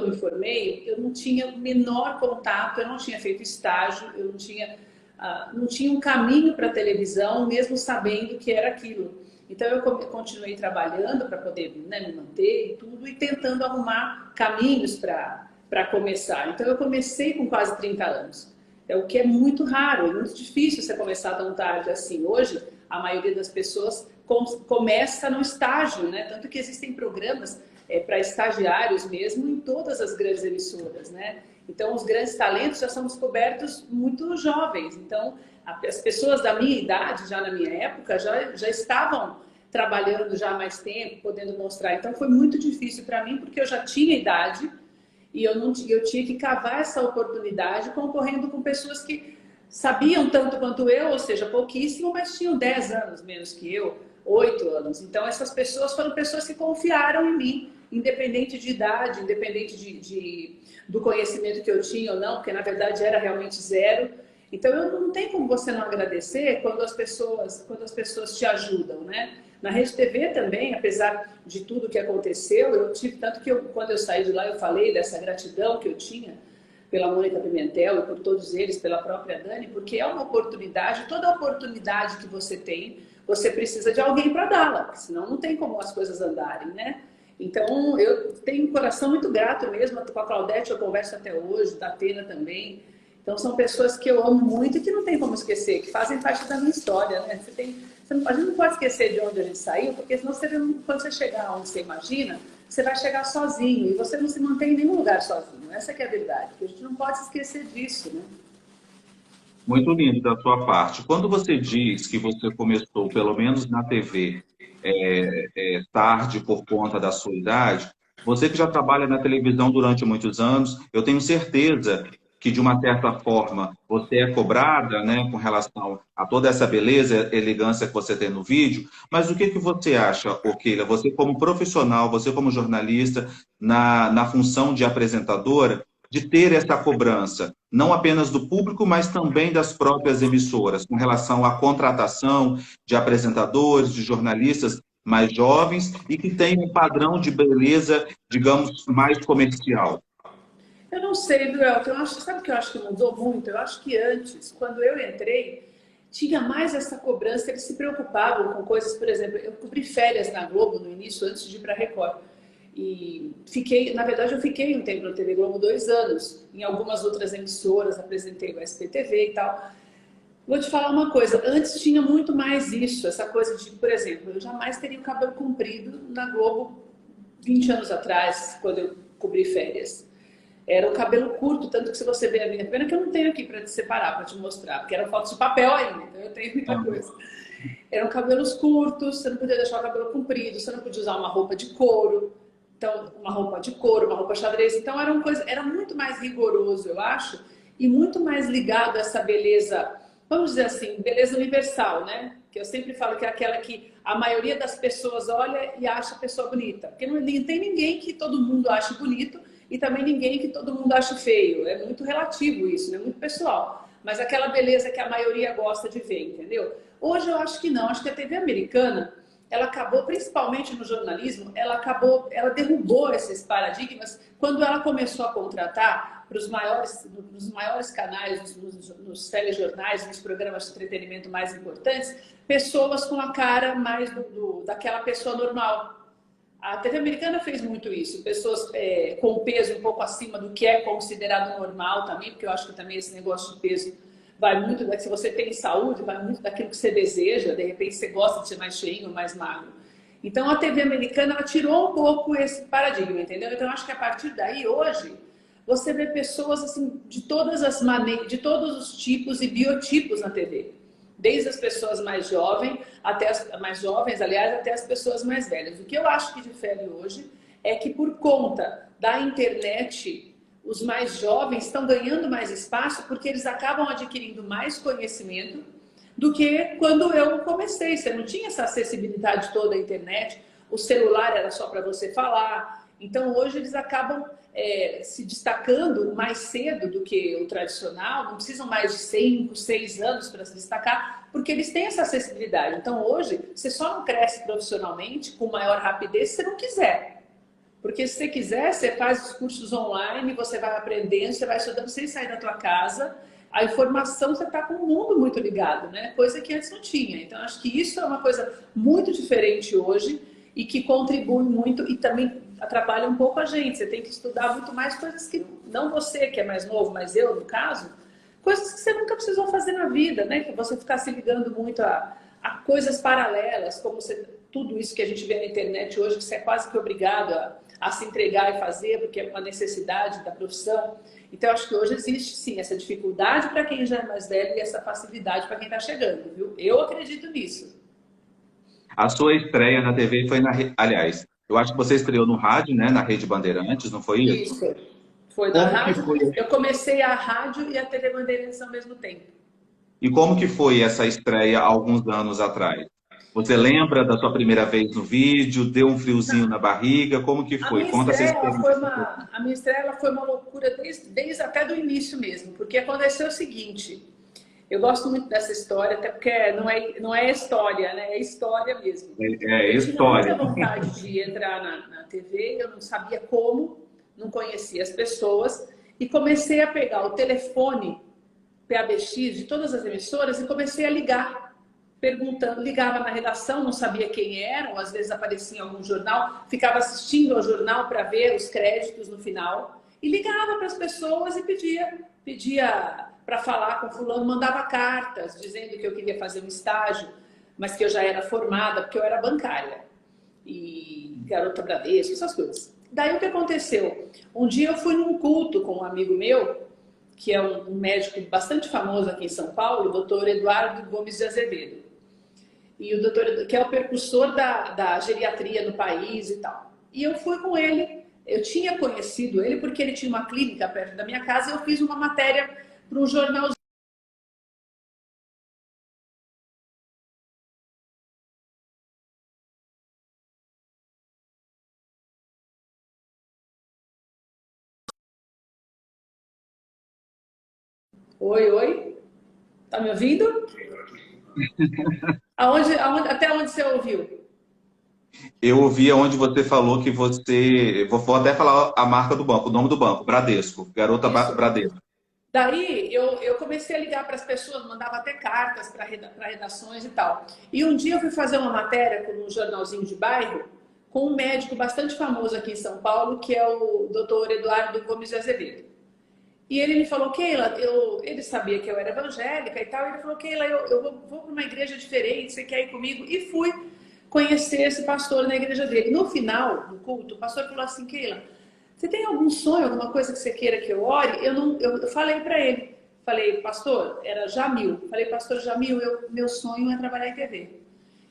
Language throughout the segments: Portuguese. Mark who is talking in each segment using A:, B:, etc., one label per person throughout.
A: eu me formei, eu não tinha o menor contato, eu não tinha feito estágio, eu não tinha um caminho para a televisão, mesmo sabendo que era aquilo. Então eu continuei trabalhando para poder, né, me manter e tudo, e tentando arrumar caminhos para começar. Então eu comecei com quase 30 anos, o que é muito raro, é muito difícil você começar tão tarde assim. Hoje, a maioria das pessoas começa no estágio, né? Tanto que existem programas para estagiários mesmo em todas as grandes emissoras, né? Então, os grandes talentos já são descobertos muito jovens. Então, as pessoas da minha idade, já na minha época, já estavam trabalhando já há mais tempo, podendo mostrar. Então, foi muito difícil para mim, porque eu já tinha idade e eu tinha que cavar essa oportunidade concorrendo com pessoas que sabiam tanto quanto eu, ou seja, pouquíssimo, mas tinham 10 anos menos que eu, 8 anos. Então, essas pessoas foram pessoas que confiaram em mim, independente de idade, independente do conhecimento que eu tinha ou não, porque na verdade era realmente zero. Então, não tem como você não agradecer quando as pessoas te ajudam, né? Na Rede TV também, apesar de tudo que aconteceu, eu tive, tanto que quando eu saí de lá, eu falei dessa gratidão que eu tinha pela Mônica Pimentel e por todos eles, pela própria Dani, porque é uma oportunidade, toda oportunidade que você tem, você precisa de alguém para dá-la, senão não tem como as coisas andarem, né? Então, eu tenho um coração muito grato mesmo, com a Claudete eu converso até hoje, da Atena também. Então, são pessoas que eu amo muito e que não tem como esquecer, que fazem parte da minha história, né? A gente não pode esquecer de onde a gente saiu, porque senão quando você chegar onde você imagina, você vai chegar sozinho e você não se mantém em nenhum lugar sozinho. Essa que é a verdade, porque a gente não pode se esquecer disso, né?
B: Muito lindo da sua parte. Quando você diz que você começou, pelo menos na TV, tarde por conta da sua idade, você que já trabalha na televisão durante muitos anos, eu tenho certeza que, de uma certa forma, você é cobrada, né, com relação a toda essa beleza, elegância que você tem no vídeo, mas o que que você acha, Orquília? Você como profissional, você como jornalista, na função de apresentadora, de ter essa cobrança, não apenas do público, mas também das próprias emissoras, com relação à contratação de apresentadores, de jornalistas mais jovens e que têm um padrão de beleza, digamos, mais comercial.
A: Eu não sei, viu, Elton? Sabe o que eu acho que mudou muito? Eu acho que antes, quando eu entrei, tinha mais essa cobrança, eles se preocupavam com coisas, por exemplo, eu cobri férias na Globo no início, antes de ir para a Record. E na verdade, eu fiquei um tempo na TV Globo, 2 anos. Em algumas outras emissoras, apresentei o SPTV e tal. Vou te falar uma coisa, antes tinha muito mais isso, essa coisa de, por exemplo, eu jamais teria o cabelo comprido na Globo 20 anos atrás, quando eu cobri férias. Era o cabelo curto, tanto que se você ver a minha pena que eu não tenho aqui para te separar, para te mostrar, porque eram fotos de papel ainda, então eu tenho muita coisa. Eram cabelos curtos, você não podia deixar o cabelo comprido, você não podia usar uma roupa de couro, então uma roupa de couro, uma roupa xadrez, então era muito mais rigoroso, eu acho, e muito mais ligado a essa beleza, vamos dizer assim, beleza universal, né? Que eu sempre falo que é aquela que a maioria das pessoas olha e acha a pessoa bonita, porque não tem ninguém que todo mundo ache bonito, e também ninguém que todo mundo acha feio. É muito relativo isso, né? Muito pessoal. Mas aquela beleza que a maioria gosta de ver, entendeu? Hoje eu acho que não. Acho que a TV americana, ela acabou, principalmente no jornalismo, ela derrubou esses paradigmas quando ela começou a contratar para os maiores canais, nos telejornais, nos programas de entretenimento mais importantes, pessoas com a cara mais daquela pessoa normal. A TV americana fez muito isso, pessoas com peso um pouco acima do que é considerado normal também, porque eu acho que também esse negócio de peso vai muito, se você tem saúde, vai muito daquilo que você deseja, de repente você gosta de ser mais cheinho, mais magro. Então a TV americana, ela tirou um pouco esse paradigma, entendeu? Então eu acho que a partir daí, hoje, você vê pessoas assim, de todas as maneiras, de todos os tipos e biotipos na TV. Desde as pessoas mais jovens, aliás, até as pessoas mais velhas. O que eu acho que difere hoje é que, por conta da internet, os mais jovens estão ganhando mais espaço porque eles acabam adquirindo mais conhecimento do que quando eu comecei. Você não tinha essa acessibilidade toda à internet, o celular era só para você falar. Então, hoje eles acabam se destacando mais cedo do que o tradicional, não precisam mais de 5, 6 anos para se destacar, porque eles têm essa acessibilidade. Então, hoje, você só não cresce profissionalmente com maior rapidez se você não quiser. Porque se você quiser, você faz os cursos online, você vai aprendendo, você vai estudando sem sair da tua casa. A informação, você está com o mundo muito ligado, né? Coisa que antes não tinha. Então, acho que isso é uma coisa muito diferente hoje e que contribui muito e também atrapalha um pouco a gente. Você tem que estudar muito mais coisas que, não você que é mais novo, mas eu, no caso, coisas que você nunca precisou fazer na vida, né? Que você ficar se ligando muito a coisas paralelas, como tudo isso que a gente vê na internet hoje, que você é quase que obrigado a se entregar e fazer, porque é uma necessidade da profissão. Então, eu acho que hoje existe, sim, essa dificuldade para quem já é mais velho e essa facilidade para quem está chegando, viu? Eu acredito nisso.
B: A sua estreia na TV foi Aliás, eu acho que você estreou no rádio, né? Na Rede Bandeirantes, não foi isso?
A: Isso. Foi na
B: Como que
A: rádio.
B: foi?
A: Eu comecei a rádio e a TV Bandeirantes ao mesmo tempo.
B: E como que foi essa estreia há alguns anos atrás? Você lembra da sua primeira vez no vídeo? Deu um friozinho na barriga? Como que
A: A
B: foi?
A: minha
B: Conta essa
A: estreia,
B: experiência.
A: a minha estreia ela foi uma loucura desde até do início mesmo, porque aconteceu o seguinte, eu gosto muito dessa história, até porque não é história, né? É história mesmo.
B: É
A: Eu tinha muita
B: história.
A: vontade de entrar na TV, eu não sabia como, não conhecia as pessoas, e comecei a pegar o telefone PABX de todas as emissoras e comecei a ligar, perguntando, ligava na redação, não sabia quem eram, às vezes aparecia em algum jornal, ficava assistindo ao jornal para ver os créditos no final, e ligava para as pessoas e pedia para falar com fulano, mandava cartas dizendo que eu queria fazer um estágio, mas que eu já era formada, porque eu era bancária, e garota Bradesco, essas coisas. Daí o que aconteceu? Um dia eu fui num culto com um amigo meu, que é um médico bastante famoso aqui em São Paulo, o doutor Eduardo Gomes de Azevedo. E o doutor, que é o percussor da geriatria no país e tal. E eu fui com ele, eu tinha conhecido ele porque ele tinha uma clínica perto da minha casa e eu fiz uma matéria para um jornal. Oi, oi, tá me ouvindo? Até onde você ouviu?
B: Eu ouvi onde você falou que você. Vou até falar a marca do banco, o nome do banco, Bradesco. Garota
A: Isso.
B: Bradesco.
A: Daí eu comecei a ligar para as pessoas, mandava até cartas para redações e tal. E um dia eu fui fazer uma matéria com um jornalzinho de bairro com um médico bastante famoso aqui em São Paulo, que é o doutor Eduardo Gomes de Azevedo. E ele me falou, Keila, ele sabia que eu era evangélica e tal, e ele falou, Keila, eu vou para uma igreja diferente, você quer ir comigo? E fui conhecer esse pastor na igreja dele. No final do culto, o pastor falou assim, Keila, você tem algum sonho, alguma coisa que você queira que eu ore? Eu falei para ele, falei, pastor, era Jamil, falei, pastor Jamil, meu sonho é trabalhar em TV.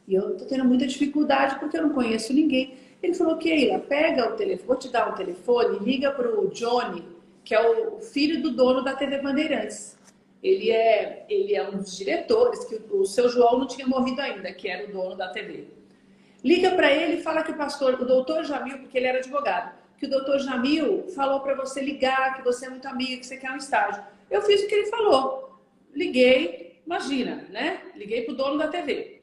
A: E eu estou tendo muita dificuldade porque eu não conheço ninguém. Ele falou, Keila, pega o telefone, vou te dar um telefone, liga para o Johnny, que é o filho do dono da TV Bandeirantes. Ele é um dos diretores, que o seu João não tinha morrido ainda, que era o dono da TV. Liga para ele e fala que o doutor Jamil, porque ele era advogado, que o doutor Jamil falou para você ligar, que você é muito amiga, que você quer um estágio. Eu fiz o que ele falou. Liguei, imagina, né? Liguei para o dono da TV.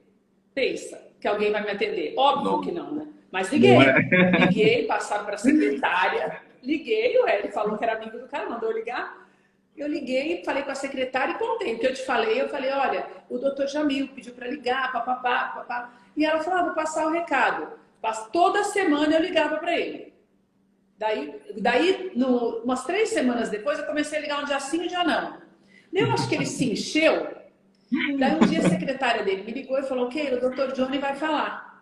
A: Pensa que alguém vai me atender. Óbvio que não, né? Mas liguei. Liguei, passaram para a secretária. Liguei, ele falou que era amigo do cara, mandou eu ligar. Eu liguei, falei com a secretária e contei o que eu te falei. Eu falei, olha, o doutor Jamil pediu para ligar, papapá, papapá. E ela falou, vou passar o recado. Toda semana eu ligava para ele. Daí umas 3 semanas depois, eu comecei a ligar um dia sim e um dia não. Eu acho que ele se encheu. Daí um dia a secretária dele me ligou e falou, ok, o doutor Johnny vai falar.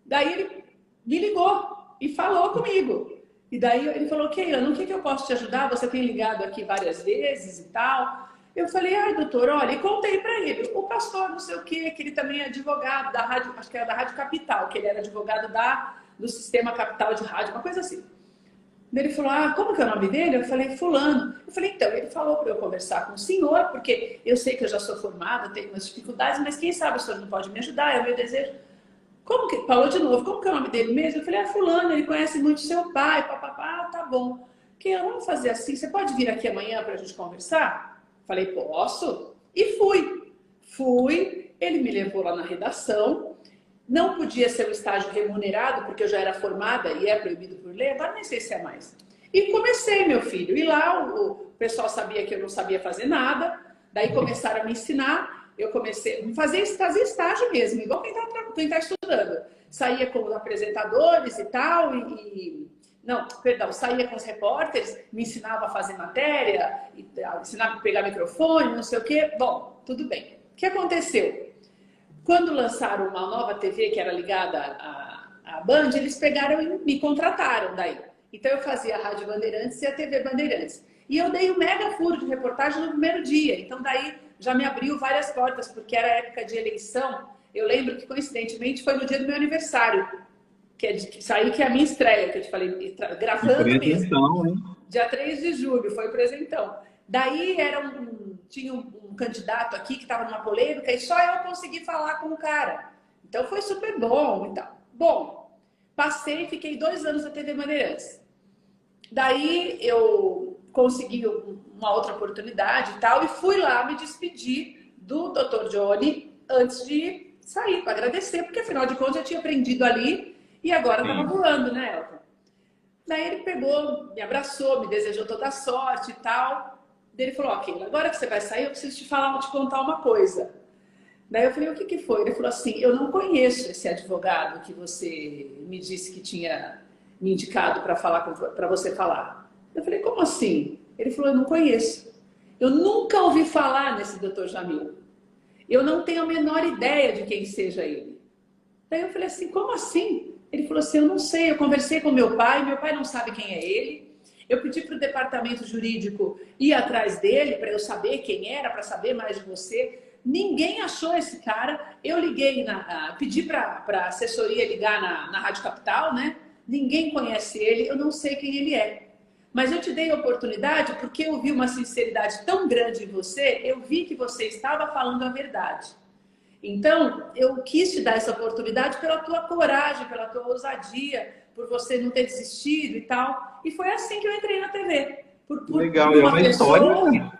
A: Daí ele me ligou e falou comigo. E daí ele falou, Keila, no que eu posso te ajudar? Você tem ligado aqui várias vezes e tal. Eu falei, ai, doutor, olha, e contei para ele. O pastor não sei o quê, que ele também é advogado da rádio, acho que era da Rádio Capital, que ele era advogado do Sistema Capital de Rádio, uma coisa assim. Ele falou, como que é o nome dele? Eu falei, fulano. Eu falei, então, ele falou para eu conversar com o senhor, porque eu sei que eu já sou formada, tenho umas dificuldades, mas quem sabe o senhor não pode me ajudar, é o meu desejo. Falou de novo, como que é o nome dele mesmo? Eu falei, fulano, ele conhece muito seu pai, papapá, tá bom. Vamos fazer assim, você pode vir aqui amanhã para a gente conversar? Falei, posso. E fui. Ele me levou lá na redação Não podia ser um estágio remunerado, porque eu já era formada e é proibido por lei, agora nem sei se é mais. E comecei, meu filho. E lá o pessoal sabia que eu não sabia fazer nada, daí começaram a me ensinar. Eu comecei a fazer estágio mesmo, igual quem tá estudando. Saía com os apresentadores e tal, não, perdão, saía com os repórteres, me ensinava a fazer matéria, ensinava a pegar microfone, não sei o quê. Bom, tudo bem. O que aconteceu? Quando lançaram uma nova TV que era ligada à Band, eles pegaram e me contrataram daí. Então eu fazia a Rádio Bandeirantes e a TV Bandeirantes. E eu dei um mega furo de reportagem no primeiro dia. Então daí já me abriu várias portas, porque era época de eleição. Eu lembro que, coincidentemente, foi no dia do meu aniversário, que é a minha estreia, que eu te falei, gravando mesmo.
B: Hein?
A: Dia 3 de julho, foi o presentão. Daí tinha um candidato aqui que estava numa polêmica e só eu consegui falar com o cara. Então foi super bom e tal. Bom, passei e fiquei 2 anos na TV Bandeirantes. Daí eu consegui uma outra oportunidade e tal, e fui lá me despedir do Dr. Johnny antes de sair, para agradecer, porque afinal de contas eu tinha aprendido ali e agora estava voando, né, Elton? Daí ele pegou, me abraçou, me desejou toda a sorte e tal. Daí ele falou, ok, agora que você vai sair, eu preciso te contar uma coisa. Daí eu falei, o que foi? Ele falou assim, eu não conheço esse advogado que você me disse que tinha me indicado para você falar. Eu falei, como assim? Ele falou, eu não conheço. Eu nunca ouvi falar nesse Dr. Jamil. Eu não tenho a menor ideia de quem seja ele. Daí eu falei assim, como assim? Ele falou assim, eu não sei, eu conversei com meu pai não sabe quem é ele. Eu pedi para o departamento jurídico ir atrás dele para eu saber quem era, para saber mais de você. Ninguém achou esse cara. Eu liguei, pedi para a assessoria ligar na Rádio Capital, né? Ninguém conhece ele, eu não sei quem ele é. Mas eu te dei a oportunidade porque eu vi uma sinceridade tão grande em você, eu vi que você estava falando a verdade. Então, eu quis te dar essa oportunidade pela tua coragem, pela tua ousadia, por você não ter desistido e tal. E foi assim que eu entrei na TV.
B: Legal, é uma história.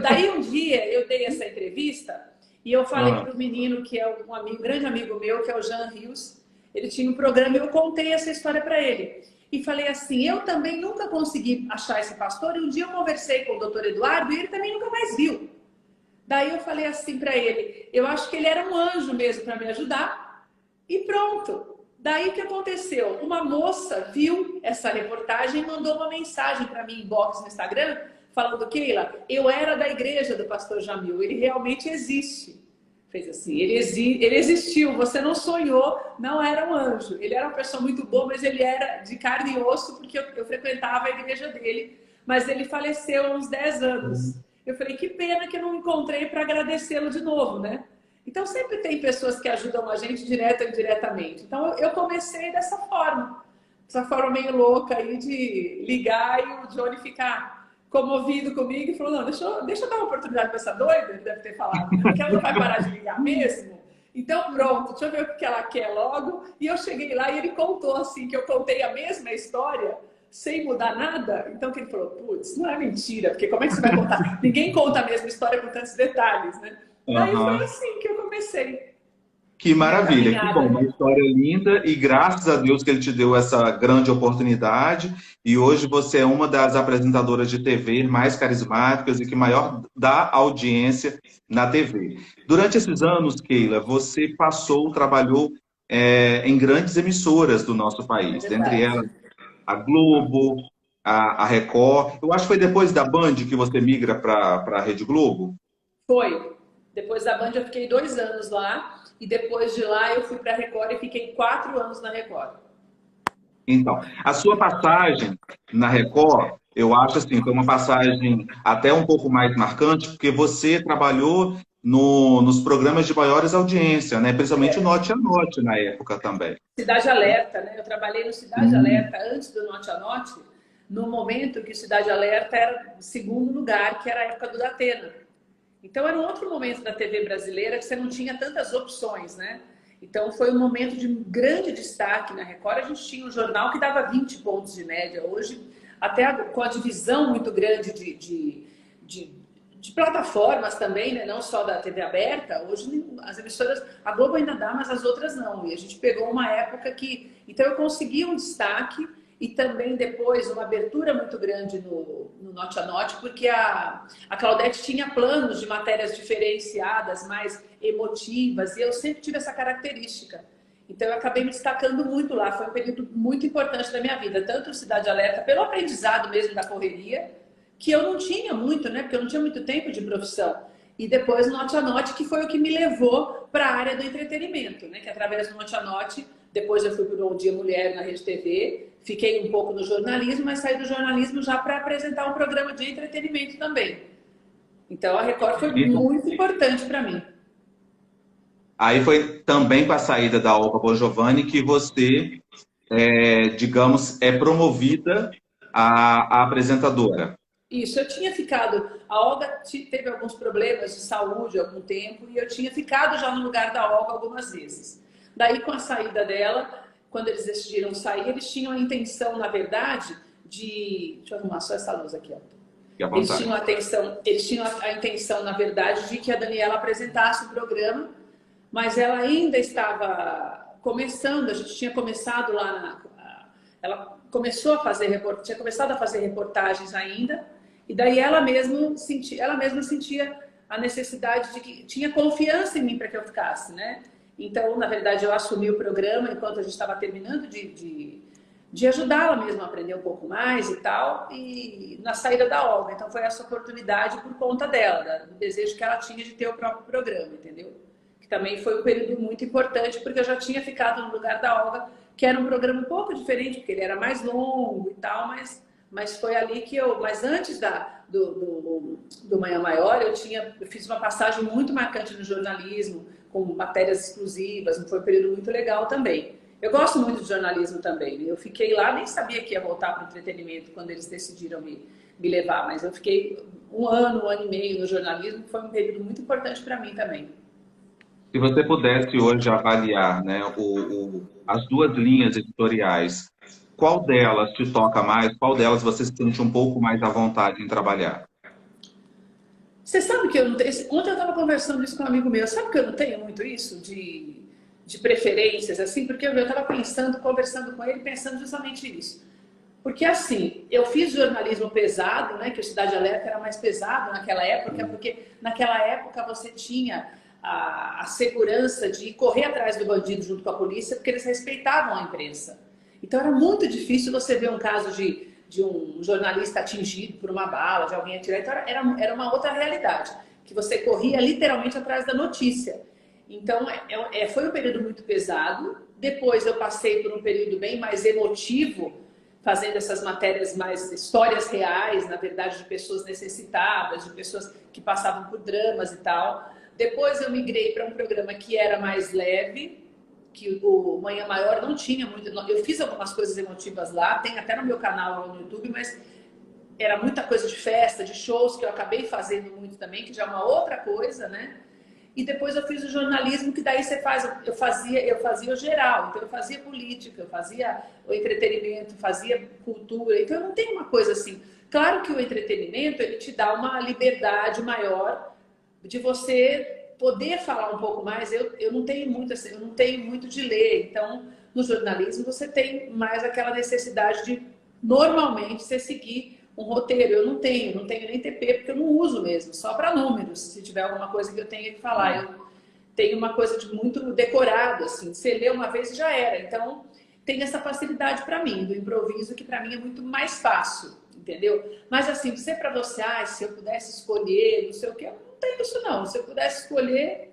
A: Daí um dia eu dei essa entrevista e eu falei para o menino, que é um grande amigo meu, que é o Jean Rios. Ele tinha um programa e eu contei essa história para ele. E falei assim, eu também nunca consegui achar esse pastor. E um dia eu conversei com o doutor Eduardo e ele também nunca mais viu. Daí eu falei assim para ele, eu acho que ele era um anjo mesmo para me ajudar. E pronto. Daí o que aconteceu? Uma moça viu essa reportagem e mandou uma mensagem para mim, inbox no Instagram, falando, Keila, eu era da igreja do pastor Jamil, ele realmente existe. Fez assim, ele existiu, você não sonhou, não era um anjo. Ele era uma pessoa muito boa, mas ele era de carne e osso, porque eu frequentava a igreja dele. Mas ele faleceu há uns 10 anos. Eu falei, que pena que eu não encontrei para agradecê-lo de novo, né? Então sempre tem pessoas que ajudam a gente direta ou indiretamente. Então eu comecei dessa forma meio louca aí de ligar e o Johnny ficar comovido comigo e falou, não, deixa eu dar uma oportunidade para essa doida, ele deve ter falado, porque ela não vai parar de ligar mesmo. Então pronto, deixa eu ver o que ela quer logo. E eu cheguei lá e ele contou assim, que eu contei a mesma história, sem mudar nada. Então que ele falou, putz, não é mentira, porque como é que você vai contar? Ninguém conta a mesma história com tantos detalhes, né? Daí foi assim que eu comecei.
B: Que maravilha, que bom, uma história linda e graças a Deus que ele te deu essa grande oportunidade e hoje você é uma das apresentadoras de TV mais carismáticas e que maior dá audiência na TV. Durante esses anos, Keila, você trabalhou em grandes emissoras do nosso país, dentre elas a Globo, a Record. Eu acho que foi depois da Band que você migra para a Rede Globo?
A: Foi. Depois da Band eu fiquei 2 anos lá e depois de lá eu fui para a Record e fiquei 4 anos na Record.
B: Então, a sua passagem na Record, eu acho assim, foi uma passagem até um pouco mais marcante, porque você trabalhou nos programas de maiores audiência, né? Principalmente o Norte a Norte na época também.
A: Cidade Alerta, né? Eu trabalhei no Cidade Alerta antes do Norte a Norte, no momento que o Cidade Alerta era o segundo lugar, que era a época do Datena. Então era um outro momento da TV brasileira que você não tinha tantas opções, né? Então foi um momento de grande destaque na Record. A gente tinha um jornal que dava 20 pontos de média. Hoje, até com a divisão muito grande de plataformas também, né? Não só da TV aberta. Hoje as emissoras, a Globo ainda dá, mas as outras não. E a gente pegou uma época que... Então eu consegui um destaque e também depois uma abertura muito grande no Norte a Norte, porque a Claudete tinha planos de matérias diferenciadas, mais emotivas, e eu sempre tive essa característica. Então eu acabei me destacando muito lá. Foi um período muito importante da minha vida, tanto o Cidade Alerta, pelo aprendizado mesmo da correria, que eu não tinha muito, né? Porque eu não tinha muito tempo de profissão. E depois no Norte a Norte, que foi o que me levou para a área do entretenimento, né? Que através do Norte a Norte, depois eu fui para o Bom Dia Mulher na Rede TV, fiquei um pouco no jornalismo, mas saí do jornalismo já para apresentar um programa de entretenimento também. Então a Record foi muito importante para mim.
B: Aí foi também com a saída da Olga Bongiovanni que você, digamos, é promovida a apresentadora.
A: Isso, eu tinha ficado... A Olga teve alguns problemas de saúde há algum tempo e eu tinha ficado já no lugar da Olga algumas vezes. Daí, com a saída dela, quando eles decidiram sair, eles tinham a intenção, na verdade, de... Deixa eu arrumar só essa luz aqui, ó. Eles tinham a intenção, na verdade, de que a Daniela apresentasse o programa, mas ela ainda estava começando, a gente tinha começado lá ela começou a fazer tinha começado a fazer reportagens ainda, e daí ela mesma sentia a necessidade de que tinha confiança em mim para que eu ficasse, né? Então, na verdade, eu assumi o programa enquanto a gente estava terminando de ajudá-la mesmo a aprender um pouco mais e tal, e na saída da Olga. Então, foi essa oportunidade por conta dela, do desejo que ela tinha de ter o próprio programa, entendeu? Que também foi um período muito importante, porque eu já tinha ficado no lugar da Olga, que era um programa um pouco diferente, porque ele era mais longo e tal, mas foi ali que eu... Mas antes do Manhã Maior, eu fiz uma passagem muito marcante no jornalismo, com matérias exclusivas, foi um período muito legal também. Eu gosto muito de jornalismo também. Eu fiquei lá, nem sabia que ia voltar para o entretenimento quando eles decidiram me levar, mas eu fiquei um ano e meio no jornalismo, que foi um período muito importante para mim também.
B: Se você pudesse hoje avaliar, né, as duas linhas editoriais, qual delas te toca mais? Qual delas você se sente um pouco mais à vontade em trabalhar?
A: Você sabe que eu não tenho... Ontem eu estava conversando isso com um amigo meu. Sabe que eu não tenho muito isso de preferências, assim? Porque eu estava conversando com ele, pensando justamente nisso. Porque, assim, eu fiz jornalismo pesado, né? Que o Cidade Alerta era mais pesado naquela época, porque naquela época você tinha a segurança de correr atrás do bandido junto com a polícia, porque eles respeitavam a imprensa. Então era muito difícil você ver um caso de um jornalista atingido por uma bala, de alguém atirar. Então era uma outra realidade, que você corria literalmente atrás da notícia. Então foi um período muito pesado. Depois eu passei por um período bem mais emotivo, fazendo essas matérias mais histórias reais, na verdade, de pessoas necessitadas, de pessoas que passavam por dramas e tal. Depois eu migrei para um programa que era mais leve, que o Manhã Maior não tinha muito... Eu fiz algumas coisas emotivas lá, tem até no meu canal no YouTube, mas era muita coisa de festa, de shows, que eu acabei fazendo muito também, que já é uma outra coisa, né? E depois eu fiz o jornalismo, que daí eu fazia o geral. Então eu fazia política, eu fazia o entretenimento, fazia cultura. Então eu não tenho uma coisa assim. Claro que o entretenimento, ele te dá uma liberdade maior de você poder falar um pouco mais. Eu não tenho muito assim, eu não tenho muito de ler. Então, no jornalismo você tem mais aquela necessidade de normalmente você seguir um roteiro. Eu não tenho nem TP, porque eu não uso mesmo, só para números. Se tiver alguma coisa que eu tenha que falar, eu tenho uma coisa de muito decorado, assim. Você lê uma vez e já era. Então, tem essa facilidade para mim, do improviso, que para mim é muito mais fácil, entendeu? Mas assim, se se eu pudesse escolher, não sei o que, eu não tenho isso não. Se eu pudesse escolher,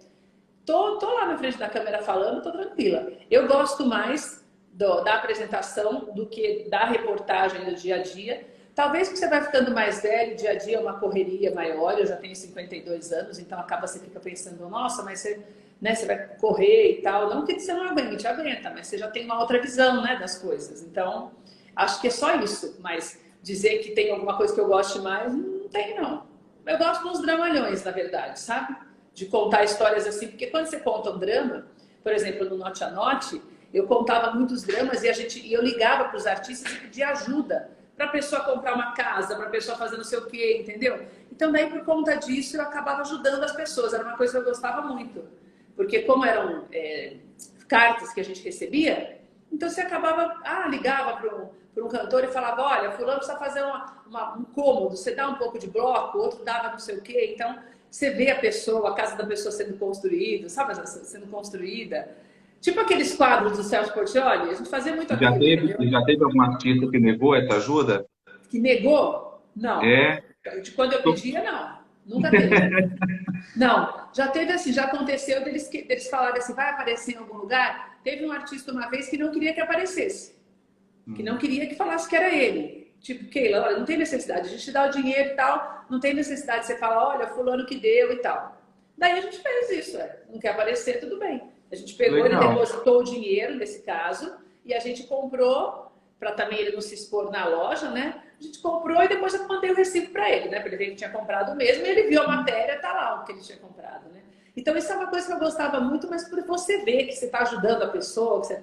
A: tô lá na frente da câmera falando, tô tranquila. Eu gosto mais da apresentação do que da reportagem do dia a dia. Talvez porque você vai ficando mais velho, dia a dia é uma correria maior. Eu já tenho 52 anos, então você fica pensando, nossa, mas você vai correr e tal. Não que você não aguente, aguenta, mas você já tem uma outra visão, né, das coisas. Então, acho que é só isso. Mas dizer que tem alguma coisa que eu goste mais, não tem não. Eu gosto dos dramalhões, na verdade, sabe? De contar histórias assim, porque quando você conta um drama, por exemplo, no Norte a Norte, eu contava muitos dramas e eu ligava para os artistas e pedia ajuda para a pessoa comprar uma casa, para a pessoa fazer não sei o quê, entendeu? Então, daí, por conta disso, eu acabava ajudando as pessoas. Era uma coisa que eu gostava muito. Porque como eram cartas que a gente recebia, então você acabava, ligava para um cantor e falava, olha, fulano precisa fazer um cômodo, você dá um pouco de bloco, o outro dava não sei o quê. Então, você vê a pessoa, a casa da pessoa sendo construída, sabe? Sendo construída. Tipo aqueles quadros do Celso Portiolli, a gente fazia muito aquilo, entendeu?
B: Já teve algum artista que negou essa ajuda?
A: Que negou? Não.
B: É.
A: De quando eu pedia, não. Nunca teve. Não. Já teve assim, já aconteceu deles falarem assim, vai aparecer em algum lugar? Teve um artista uma vez que não queria que aparecesse. Que não queria que falasse que era ele. Tipo, Keila, olha, não tem necessidade, a gente te dá o dinheiro e tal, não tem necessidade de você falar, olha, fulano que deu e tal. Daí a gente fez isso, não quer aparecer, tudo bem. A gente pegou, ele depositou o dinheiro nesse caso, e a gente comprou, para também ele não se expor na loja, né? A gente comprou e depois eu mandei o recibo para ele, né? Para ele ver que tinha comprado mesmo, e ele viu a matéria, tá lá o que ele tinha comprado, né? Então isso é uma coisa que eu gostava muito, mas por você ver que você está ajudando a pessoa, que você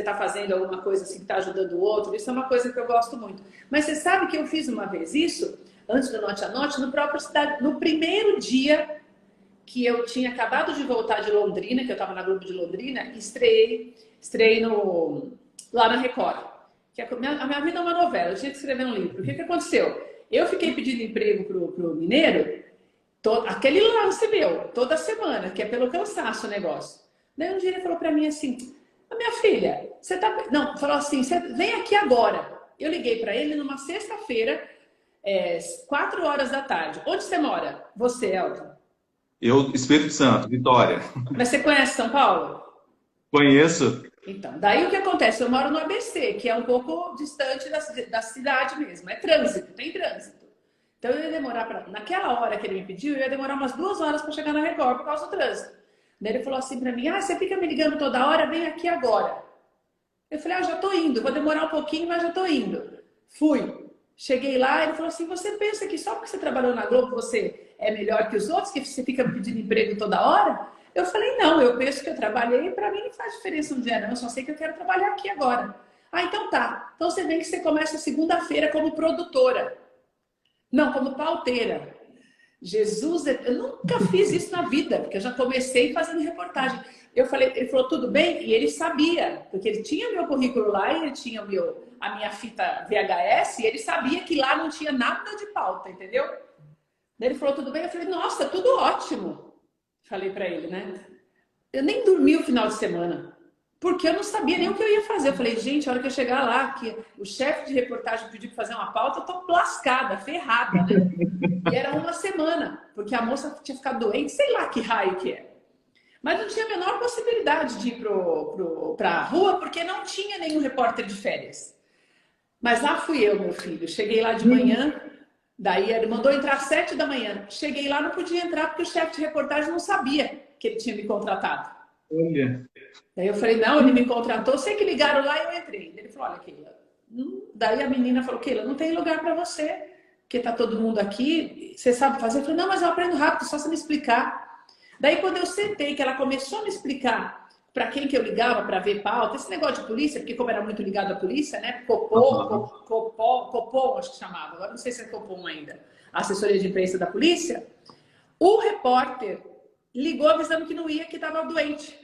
A: está fazendo alguma coisa assim que está ajudando o outro, isso é uma coisa que eu gosto muito. Mas você sabe que eu fiz uma vez isso, antes do Note a Note, no primeiro dia que eu tinha acabado de voltar de Londrina, que eu estava na Globo de Londrina, estreiei lá na Record. A minha vida é uma novela, eu tinha que escrever um livro. O que aconteceu? Eu fiquei pedindo emprego pro Mineiro, aquele lance meu, toda semana, que é pelo cansaço o negócio. Daí um dia ele falou para mim assim, minha filha, você tá... Não, falou assim, vem aqui agora. Eu liguei para ele numa sexta-feira, 4 horas da tarde. Onde você mora? Você, Elton?
B: Eu, Espírito Santo, Vitória.
A: Mas você conhece São Paulo?
B: Conheço.
A: Então, daí o que acontece? Eu moro no ABC, que é um pouco distante da cidade mesmo. É trânsito, tem trânsito. Então eu ia demorar, naquela hora que ele me pediu, eu ia demorar umas 2 horas para chegar na Record por causa do trânsito. Daí ele falou assim para mim, você fica me ligando toda hora, vem aqui agora. Eu falei, já tô indo, vou demorar um pouquinho, mas já tô indo. Fui. Cheguei lá, ele falou assim, você pensa que só porque você trabalhou na Globo você é melhor que os outros, que você fica pedindo emprego toda hora? Eu falei, não, eu penso que eu trabalhei, para mim não faz diferença um dia não, eu só sei que eu quero trabalhar aqui agora. Então tá, então você vem que você começa segunda-feira como produtora. Não, como pauteira. Jesus, eu nunca fiz isso na vida, porque eu já comecei fazendo reportagem. Eu falei, ele falou, tudo bem? E ele sabia, porque ele tinha meu currículo lá e ele tinha a minha fita VHS, e ele sabia que lá não tinha nada de pauta, entendeu? Daí ele falou, tudo bem? Eu falei, nossa, tudo ótimo. Falei pra ele, né? Eu nem dormi o final de semana, porque eu não sabia nem o que eu ia fazer. Eu falei, gente, a hora que eu chegar lá, que o chefe de reportagem pediu pra fazer uma pauta, eu tô lascada, ferrada, né? E era uma semana, porque a moça tinha ficado doente, sei lá que raio que é. Mas não tinha a menor possibilidade de ir para a rua, porque não tinha nenhum repórter de férias. Mas lá fui eu, meu filho. Cheguei lá de manhã, daí ele mandou entrar às 7 da manhã. Cheguei lá, não podia entrar, porque o chefe de reportagem não sabia que ele tinha me contratado.
B: Olha.
A: Daí eu falei, não, ele me contratou, sei que ligaram lá e eu entrei. Ele falou, olha, Keila. Daí a menina falou, Keila, não tem lugar para você, porque tá todo mundo aqui, você sabe fazer? Eu falei, não, mas eu aprendo rápido, só você me explicar. Daí quando eu sentei, que ela começou a me explicar para quem que eu ligava para ver pauta, esse negócio de polícia, porque como era muito ligado à polícia, né? Copom, acho que chamava, agora não sei se é Copom ainda, a assessoria de imprensa da polícia, o repórter ligou avisando que não ia, que estava doente.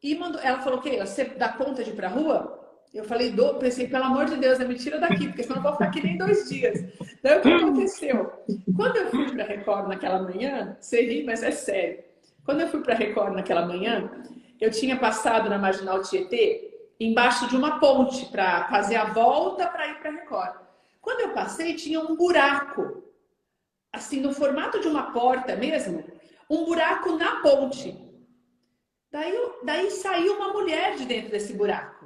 A: E ela falou, Keila, você dá conta de ir para a rua? Eu falei, pensei, pelo amor de Deus, me tira daqui, porque senão eu vou ficar aqui nem 2 dias. Daí o que aconteceu? Quando eu fui para a Record naquela manhã, você ri, mas é sério. Quando eu fui para a Record naquela manhã, eu tinha passado na Marginal Tietê, embaixo de uma ponte, para fazer a volta para ir para a Record. Quando eu passei, tinha um buraco, assim, no formato de uma porta mesmo, um buraco na ponte. Daí saiu uma mulher de dentro desse buraco.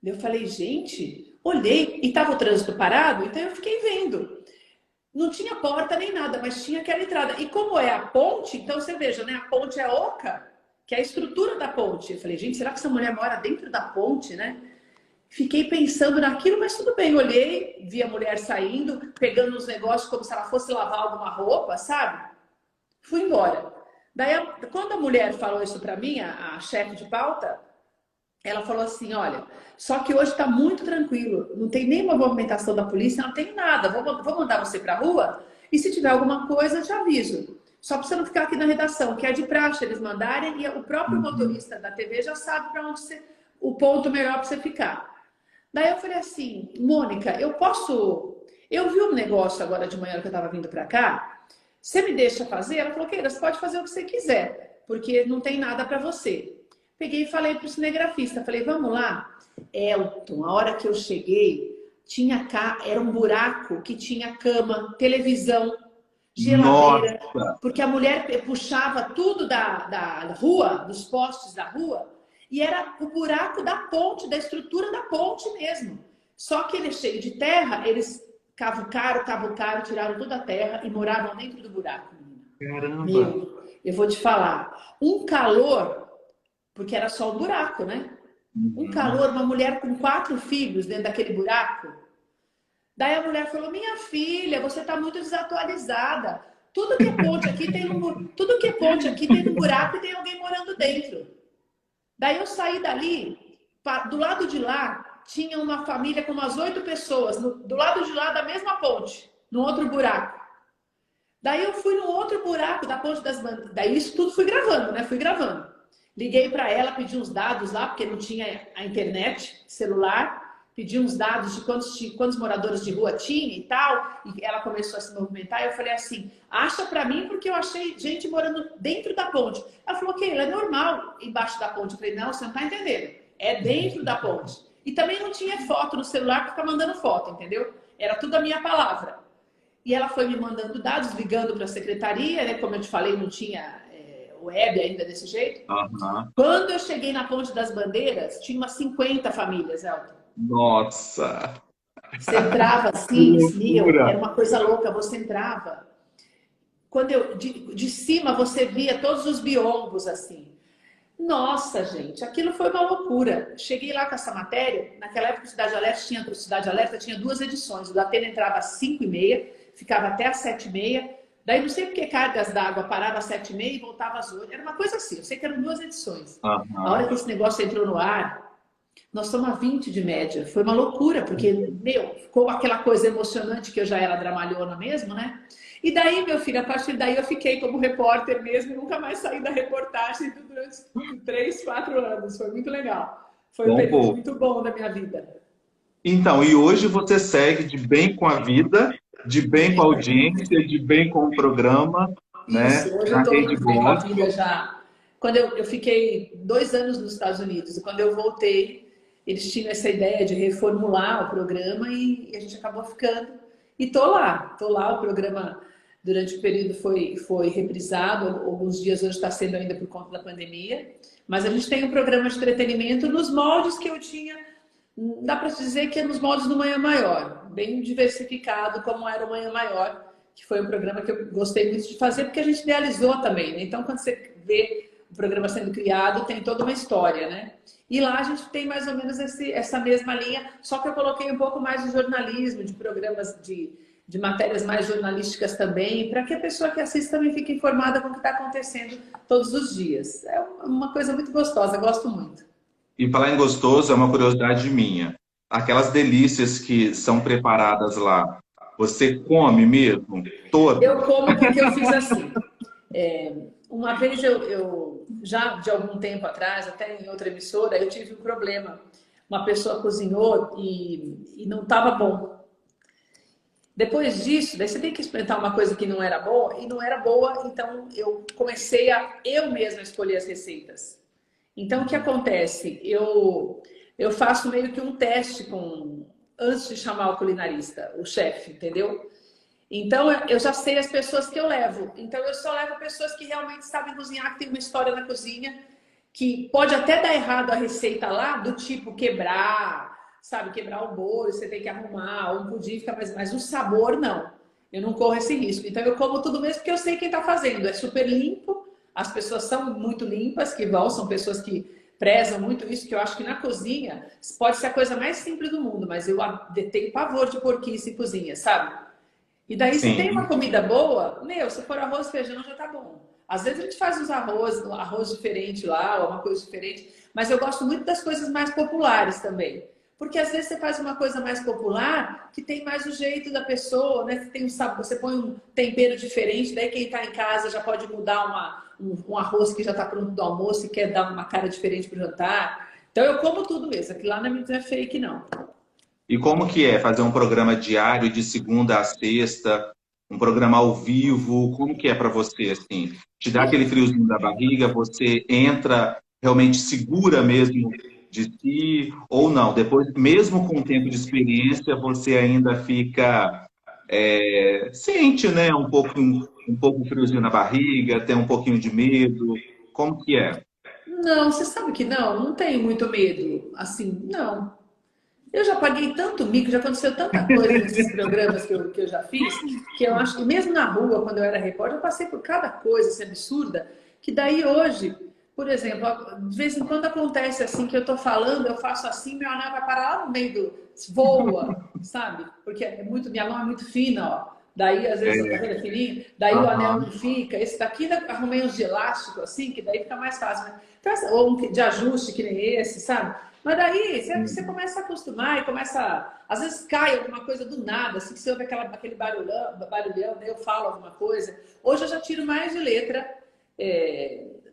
A: Eu falei, gente, olhei e estava o trânsito parado, então eu fiquei vendo. Não tinha porta nem nada, mas tinha aquela entrada. E como é a ponte, então você veja, né? A ponte é oca, que é a estrutura da ponte. Eu falei, gente, será que essa mulher mora dentro da ponte, né? Fiquei pensando naquilo, mas tudo bem. Olhei, vi a mulher saindo, pegando os negócios como se ela fosse lavar alguma roupa, sabe? Fui embora. Daí, quando a mulher falou isso para mim, a chefe de pauta, ela falou assim, olha, só que hoje está muito tranquilo, não tem nenhuma movimentação da polícia, não tem nada, vou mandar você para a rua e se tiver alguma coisa eu te aviso. Só para você não ficar aqui na redação, que é de praxe eles mandarem e o próprio
B: Uhum.
A: motorista da TV já sabe para onde você, o ponto melhor para você ficar. Daí eu falei assim, Mônica, eu posso... Eu vi um negócio agora de manhã que eu estava vindo para cá, você me deixa fazer? Ela falou, Keila, você pode fazer o que você quiser, porque não tem nada para você. Peguei e falei para o cinegrafista, falei, vamos lá. Elton, a hora que eu cheguei, tinha cá, era um buraco que tinha cama, televisão, geladeira,
B: Nossa,
A: porque a mulher puxava tudo da rua, dos postes da rua, e era o buraco da ponte, da estrutura da ponte mesmo. Só que ele é cheio de terra, eles cavucaram, tiraram toda a terra e moravam dentro do buraco.
B: caramba.
A: Meu, eu vou te falar, um calor, porque era só um buraco, né? Um
B: Uhum.
A: calor, uma mulher com 4 filhos dentro daquele buraco. Daí a mulher falou: minha filha, você está muito desatualizada. Tudo que é ponte aqui tem tudo que é ponte aqui tem um buraco e tem alguém morando dentro. Daí eu saí dali, do lado de lá tinha uma família com umas 8 pessoas, do lado de lá da mesma ponte, no outro buraco. Daí eu fui no outro buraco da ponte das bandeiras. Daí isso tudo fui gravando, né? Fui gravando. Liguei para ela, pedi uns dados lá, porque não tinha a internet, celular. Pedi uns dados de quantos moradores de rua tinha e tal. E ela começou a se movimentar. E eu falei assim: acha para mim, porque eu achei gente morando dentro da ponte. Ela falou: ok, é normal embaixo da ponte. Eu falei: não, você não está entendendo. É dentro da ponte. E também não tinha foto no celular para ficar mandando foto, entendeu? Era tudo a minha palavra. E ela foi me mandando dados, ligando para a secretaria, né? Como eu te falei, não tinha web ainda desse jeito.
B: Aham.
A: Quando eu cheguei na Ponte das Bandeiras, tinha umas 50 famílias, Elton.
B: Nossa,
A: Você entrava
B: que
A: assim, meu, era
B: loucura.
A: uma coisa louca, você entrava. Quando eu, de cima, você via todos os biombos assim. Nossa, gente, aquilo foi uma loucura. Cheguei lá com essa matéria, naquela época o Cidade Alerta tinha 2 edições. O da Atena entrava às 5h30, ficava até às 7h30. Daí não sei porque cargas d'água parava às 7h30 e voltava às 8h. Era uma coisa assim, eu sei que eram 2 edições. A hora
B: Aham.
A: que esse negócio entrou no ar, nós estamos a 20 de média. Foi uma loucura, porque, meu, ficou aquela coisa emocionante que eu já era dramalhona mesmo, né? E daí, meu filho, a partir daí eu fiquei como repórter mesmo e nunca mais saí da reportagem durante 3, 4 anos. Foi muito legal. Foi um
B: Bom,
A: período
B: pô.
A: muito bom da minha vida.
B: Então, e hoje você segue de bem com a vida, de bem com a audiência, de bem com o programa,
A: Isso,
B: né?
A: hoje eu
B: Na
A: estou
B: Rede
A: indo bem com a vida
B: Gospel.
A: já. Quando eu fiquei 2 anos nos Estados Unidos e quando eu voltei, eles tinham essa ideia de reformular o programa e a gente acabou ficando. E tô lá, o programa durante o período foi reprisado, alguns dias hoje está sendo ainda por conta da pandemia, mas a gente tem um programa de entretenimento nos moldes que eu tinha, dá para dizer que é nos moldes do Manhã Maior, bem diversificado como era o Manhã Maior, que foi um programa que eu gostei muito de fazer, porque a gente idealizou também, né? Então, quando você vê o programa sendo criado, tem toda uma história, né? E lá a gente tem mais ou menos essa mesma linha, só que eu coloquei um pouco mais de jornalismo, de programas de matérias mais jornalísticas também, para que a pessoa que assiste também fique informada com o que está acontecendo todos os dias. É uma coisa muito gostosa, gosto muito.
B: E falar em gostoso é uma curiosidade minha. Aquelas delícias que são preparadas lá, você come mesmo? Todas?
A: Eu como porque eu fiz assim. Uma vez já de algum tempo atrás, até em outra emissora, eu tive um problema. Uma pessoa cozinhou e não estava bom. Depois disso, daí você tem que experimentar uma coisa que não era boa, e não era boa, então eu comecei a eu mesma escolher as receitas. Então, o que acontece? Eu faço meio que um teste antes de chamar o culinarista, o chefe, entendeu? Então, eu já sei as pessoas que eu levo. Então, eu só levo pessoas que realmente sabem cozinhar, que tem uma história na cozinha, que pode até dar errado a receita lá, do tipo quebrar, sabe? Quebrar o bolo, você tem que arrumar, ou um pudim fica mas o sabor, não. Eu não corro esse risco. Então, eu como tudo mesmo porque eu sei quem está fazendo. É super limpo, as pessoas são muito limpas, que vão, são pessoas que prezam muito isso, que eu acho que na cozinha pode ser a coisa mais simples do mundo, mas eu tenho pavor de porquice em cozinha, sabe? E daí, se tem uma
B: Sim.
A: comida boa, meu, se for arroz e feijão, já tá bom. Às vezes a gente faz uns arroz diferente lá, ou uma coisa diferente, Mas eu gosto muito das coisas mais populares também. Porque às vezes você faz uma coisa mais popular que tem mais o jeito da pessoa, né? Você tem um sabor, você põe um tempero diferente, daí quem está em casa já pode mudar um arroz que já está pronto do almoço e quer dar uma cara diferente para o jantar. Então eu como tudo mesmo. Aqui lá não é fake, não.
B: E como que é fazer um programa diário de segunda a sexta, um programa ao vivo? Como que é para você assim? Te dá aquele friozinho da barriga? Você entra realmente segura mesmo de si ou não? Depois, mesmo com o tempo de experiência, você ainda fica sente, né, um pouco friozinho na barriga, tem um pouquinho de medo. Como que é?
A: Não, você sabe que não, não tenho muito medo. Assim, não. Eu já paguei tanto mico, já aconteceu tanta coisa nesses programas que eu já fiz, que eu acho que mesmo na rua, quando eu era repórter, eu passei por cada coisa assim, absurda, que daí hoje, por exemplo, de vez em quando acontece assim que eu tô falando, eu faço assim, meu anel vai parar lá no meio do... voa, sabe? Porque minha mão é muito fina, ó. Daí, às vezes, tá
B: É,
A: vendo fininho? Daí o anel
B: aham,
A: não fica. Esse daqui, arrumei uns de elástico, assim, que daí fica mais fácil. Né? Então, ou um de ajuste, que nem esse, sabe? Mas daí você
B: sim.
A: começa a acostumar e começa. Às vezes cai alguma coisa do nada, assim, que você ouve aquele barulhão, daí eu falo alguma coisa. Hoje eu já tiro mais de letra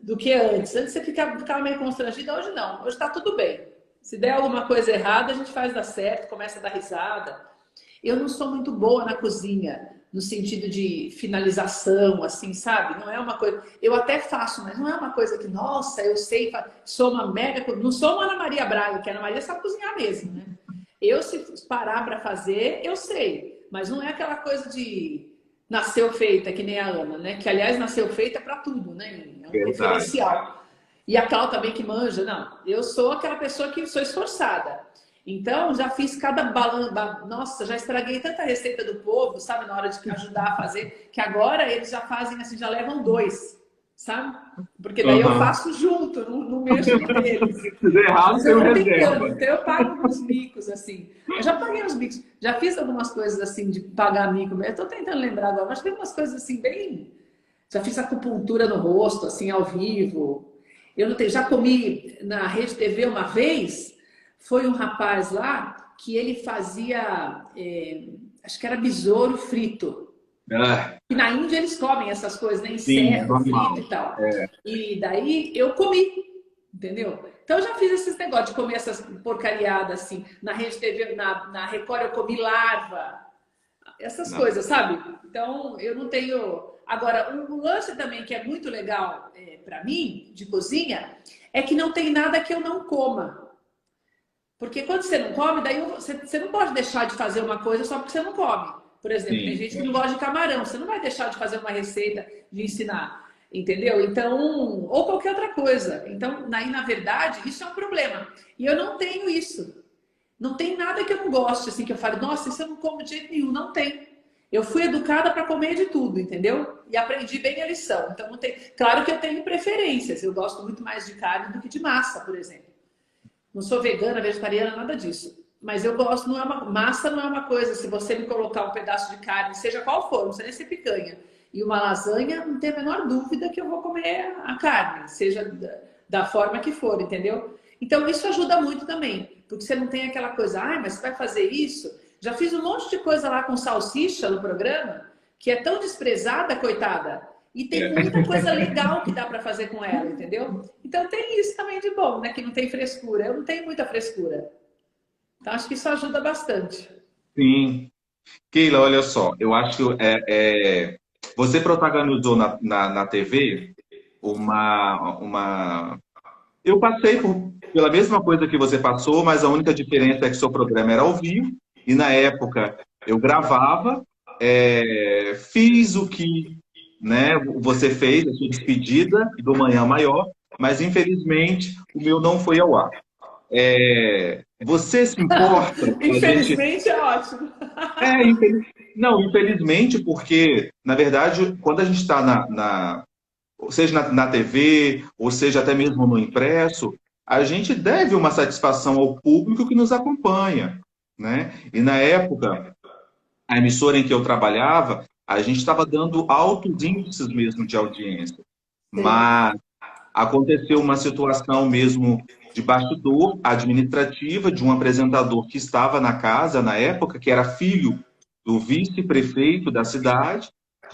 A: do que antes. Antes você ficava meio constrangida, hoje não. Hoje está tudo bem. Se der alguma coisa errada, a gente faz dar certo, começa a dar risada. Eu não sou muito boa na cozinha, no sentido de finalização, assim, sabe? Não é uma coisa. Eu até faço, mas não é uma coisa que, nossa, eu sei, sou uma mega. Não sou uma Ana Maria Braga, que a Ana Maria sabe cozinhar mesmo, né? Eu, se parar para fazer, eu sei. Mas não é aquela coisa de nasceu feita, que nem a Ana, né? Que, aliás, nasceu feita para tudo, né? É um
B: Verdade.
A: referencial. E a Clau também que manja, não. Eu sou aquela pessoa que sou esforçada. Então, já fiz cada balanço. Nossa, já estraguei tanta receita do povo, sabe? Na hora de ajudar a fazer, que agora eles já fazem assim, já levam dois, sabe? Porque daí eu
B: Aham.
A: faço junto, não mexo no deles.
B: Se der errado,
A: Mas
B: tem
A: eu
B: um
A: vou tentando,
B: reserva.
A: então eu pago alguns micos, assim. Eu já paguei uns micos, já fiz algumas coisas assim de pagar mico, mas eu tô tentando lembrar agora, mas tem umas coisas assim bem. Já fiz acupuntura no rosto, assim, ao vivo. Eu não tenho, já comi na Rede TV uma vez, foi um rapaz lá que ele fazia, acho que era besouro frito.
B: Ah,
A: E na Índia eles comem essas coisas, né?
B: sim,
A: Inseto, frito
B: normal.
A: e tal.
B: É.
A: E daí eu comi, entendeu? Então eu já fiz esses negócios de comer essas porcariadas assim. Na Rede TV, na Record eu comi larva, essas
B: Não.
A: coisas, sabe? Então eu não tenho. Agora, um lance também que é muito legal para mim, de cozinha, é que não tem nada que eu não coma. Porque quando você não come, daí você não pode deixar de fazer uma coisa só porque você não come. Por exemplo, tem
B: Sim.
A: gente que não gosta de camarão, você não vai deixar de fazer uma receita, de ensinar, entendeu? Então, ou qualquer outra coisa. Então, aí, na verdade, isso é um problema. E eu não tenho isso. Não tem nada que eu não goste, assim, que eu fale, nossa, isso eu não como de jeito nenhum. Não tem. Eu fui educada para comer de tudo, entendeu? E aprendi bem a lição. Então, não tem. Claro que eu tenho preferências. Eu gosto muito mais de carne do que de massa, por exemplo. Não sou vegana, vegetariana, nada disso. Mas eu gosto, massa não é uma coisa, se você me colocar um pedaço de carne, seja qual for, não sei nem se é picanha, e uma lasanha, não tem a menor dúvida que eu vou comer a carne, seja da forma que for, entendeu? Então isso ajuda muito também, porque você não tem aquela coisa, ai, mas você vai fazer isso? Já fiz um monte de coisa lá com salsicha no programa, que é tão desprezada, coitada. E tem muita coisa legal que dá para fazer com ela, entendeu? Então tem isso também de bom, né? Que não tem frescura. Eu não tenho muita frescura. Então acho que isso ajuda bastante.
B: Sim. Keila, olha só, eu acho que você protagonizou na TV uma. Eu passei pela mesma coisa que você passou, mas a única diferença é que seu programa era ao vivo, e na época eu gravava, fiz o que, né, você fez, a sua despedida do Manhã Maior, mas infelizmente o meu não foi ao ar. Você se importa? A gente
A: Infelizmente é ótimo.
B: Não, infelizmente, porque, na verdade, quando a gente está seja na TV, ou seja até mesmo no impresso, a gente deve uma satisfação ao público que nos acompanha, né? E na época, a emissora em que eu trabalhava, a gente estava dando altos índices mesmo de audiência.
A: Sim.
B: Mas aconteceu uma situação mesmo de bastidor administrativa de um apresentador que estava na casa na época, que era filho do vice-prefeito da cidade.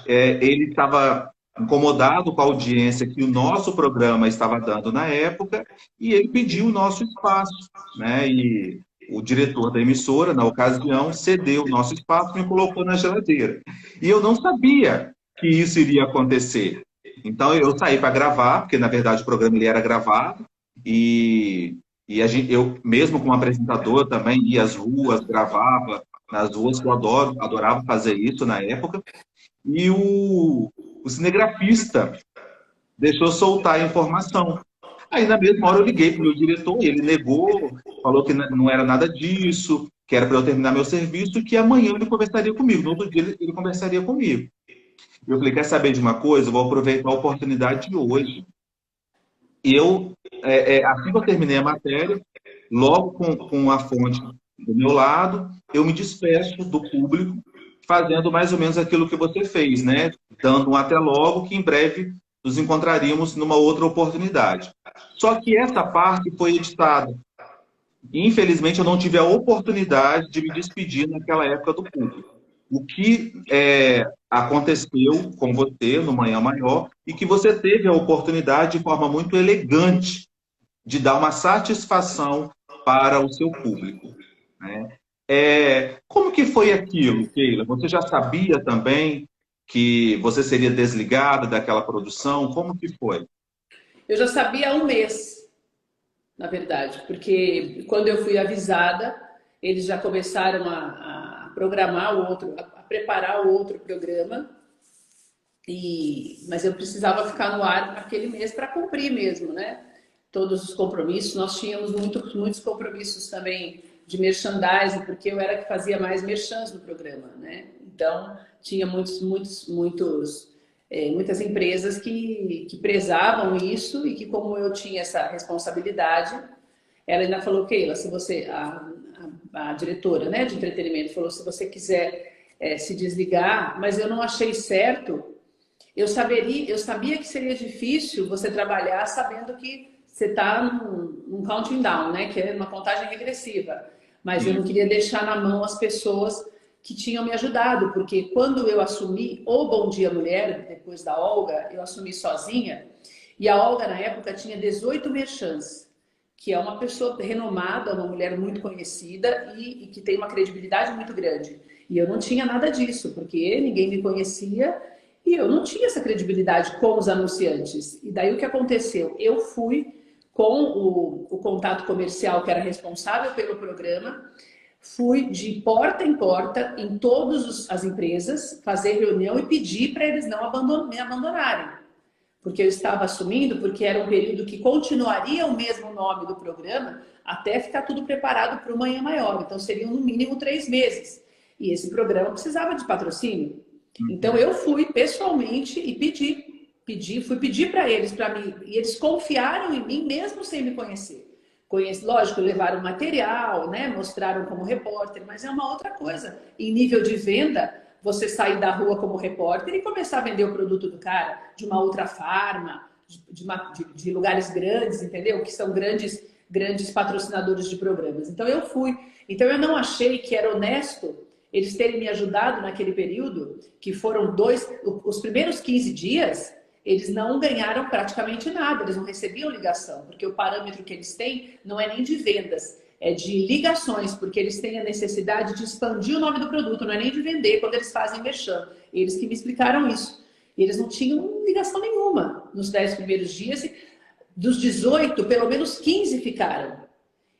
B: Ele estava incomodado com a audiência que o nosso programa estava dando na época e ele pediu o nosso espaço, né? E o diretor da emissora, na ocasião, cedeu o nosso espaço e me colocou na geladeira. E eu não sabia que isso iria acontecer. Então eu saí para gravar, porque na verdade o programa ele era gravado, eu mesmo como apresentador também ia às ruas, gravava nas ruas, que eu adorava fazer isso na época. E o cinegrafista deixou soltar a informação. Aí, na mesma hora, eu liguei para o meu diretor, e ele negou, falou que não era nada disso, que era para eu terminar meu serviço e que amanhã ele conversaria comigo, no outro dia ele conversaria comigo. Eu falei, quer saber de uma coisa? Eu vou aproveitar a oportunidade de hoje. Assim que eu terminei a matéria, logo com a fonte do meu lado, eu me despeço do público, fazendo mais ou menos aquilo que você fez, né? Dando um até logo, que em breve nos encontraríamos numa outra oportunidade. Só que essa parte foi editada. Infelizmente, eu não tive a oportunidade de me despedir naquela época do público. O que aconteceu com você no Manhã Maior e que você teve a oportunidade, de forma muito elegante, de dar uma satisfação para o seu público, né? Como que foi aquilo, Keila? Você já sabia também que você seria desligada daquela produção? Como que foi?
A: Eu já sabia há um mês, na verdade, porque quando eu fui avisada, eles já começaram a programar o outro, a preparar o outro programa, mas eu precisava ficar no ar naquele mês para cumprir mesmo, né? Todos os compromissos. Nós tínhamos muitos compromissos também de merchandising, porque eu era que fazia mais merchans no programa, né? Então, tinha muitas empresas que prezavam isso e que, como eu tinha essa responsabilidade, ela ainda falou, Keila, se você, a diretora, né, de entretenimento, falou, se você quiser se desligar, mas eu não achei certo. Eu sabia que seria difícil você trabalhar sabendo que você está num counting down, né, que é uma contagem regressiva. Mas eu não queria deixar na mão as pessoas que tinham me ajudado, porque quando eu assumi o Bom Dia Mulher, depois da Olga, eu assumi sozinha, e a Olga na época tinha 18 merchans, que é uma pessoa renomada, uma mulher muito conhecida e que tem uma credibilidade muito grande. E eu não tinha nada disso, porque ninguém me conhecia e eu não tinha essa credibilidade com os anunciantes. E daí o que aconteceu? Eu fui com o contato comercial que era responsável pelo programa, fui de porta em porta em todas as empresas, fazer reunião e pedir para eles não me abandonarem. Porque eu estava assumindo, porque era um período que continuaria o mesmo nome do programa até ficar tudo preparado para o Manhã Maior. Então seriam no mínimo 3 meses. E esse programa precisava de patrocínio. Então eu fui pessoalmente e fui pedir para eles, e eles confiaram em mim mesmo sem me conhecer. Lógico, levaram material, né? Mostraram como repórter, mas é uma outra coisa. Em nível de venda, você sair da rua como repórter e começar a vender o produto do cara de uma outra farma, de lugares grandes, entendeu? Que são grandes patrocinadores de programas. Então eu fui. Então eu não achei que era honesto eles terem me ajudado naquele período, que foram os primeiros 15 dias, eles não ganharam praticamente nada, eles não recebiam ligação, porque o parâmetro que eles têm não é nem de vendas, é de ligações, porque eles têm a necessidade de expandir o nome do produto, não é nem de vender quando eles fazem merchan. Eles que me explicaram isso. Eles não tinham ligação nenhuma nos 10 primeiros dias, e dos 18, pelo menos 15 ficaram.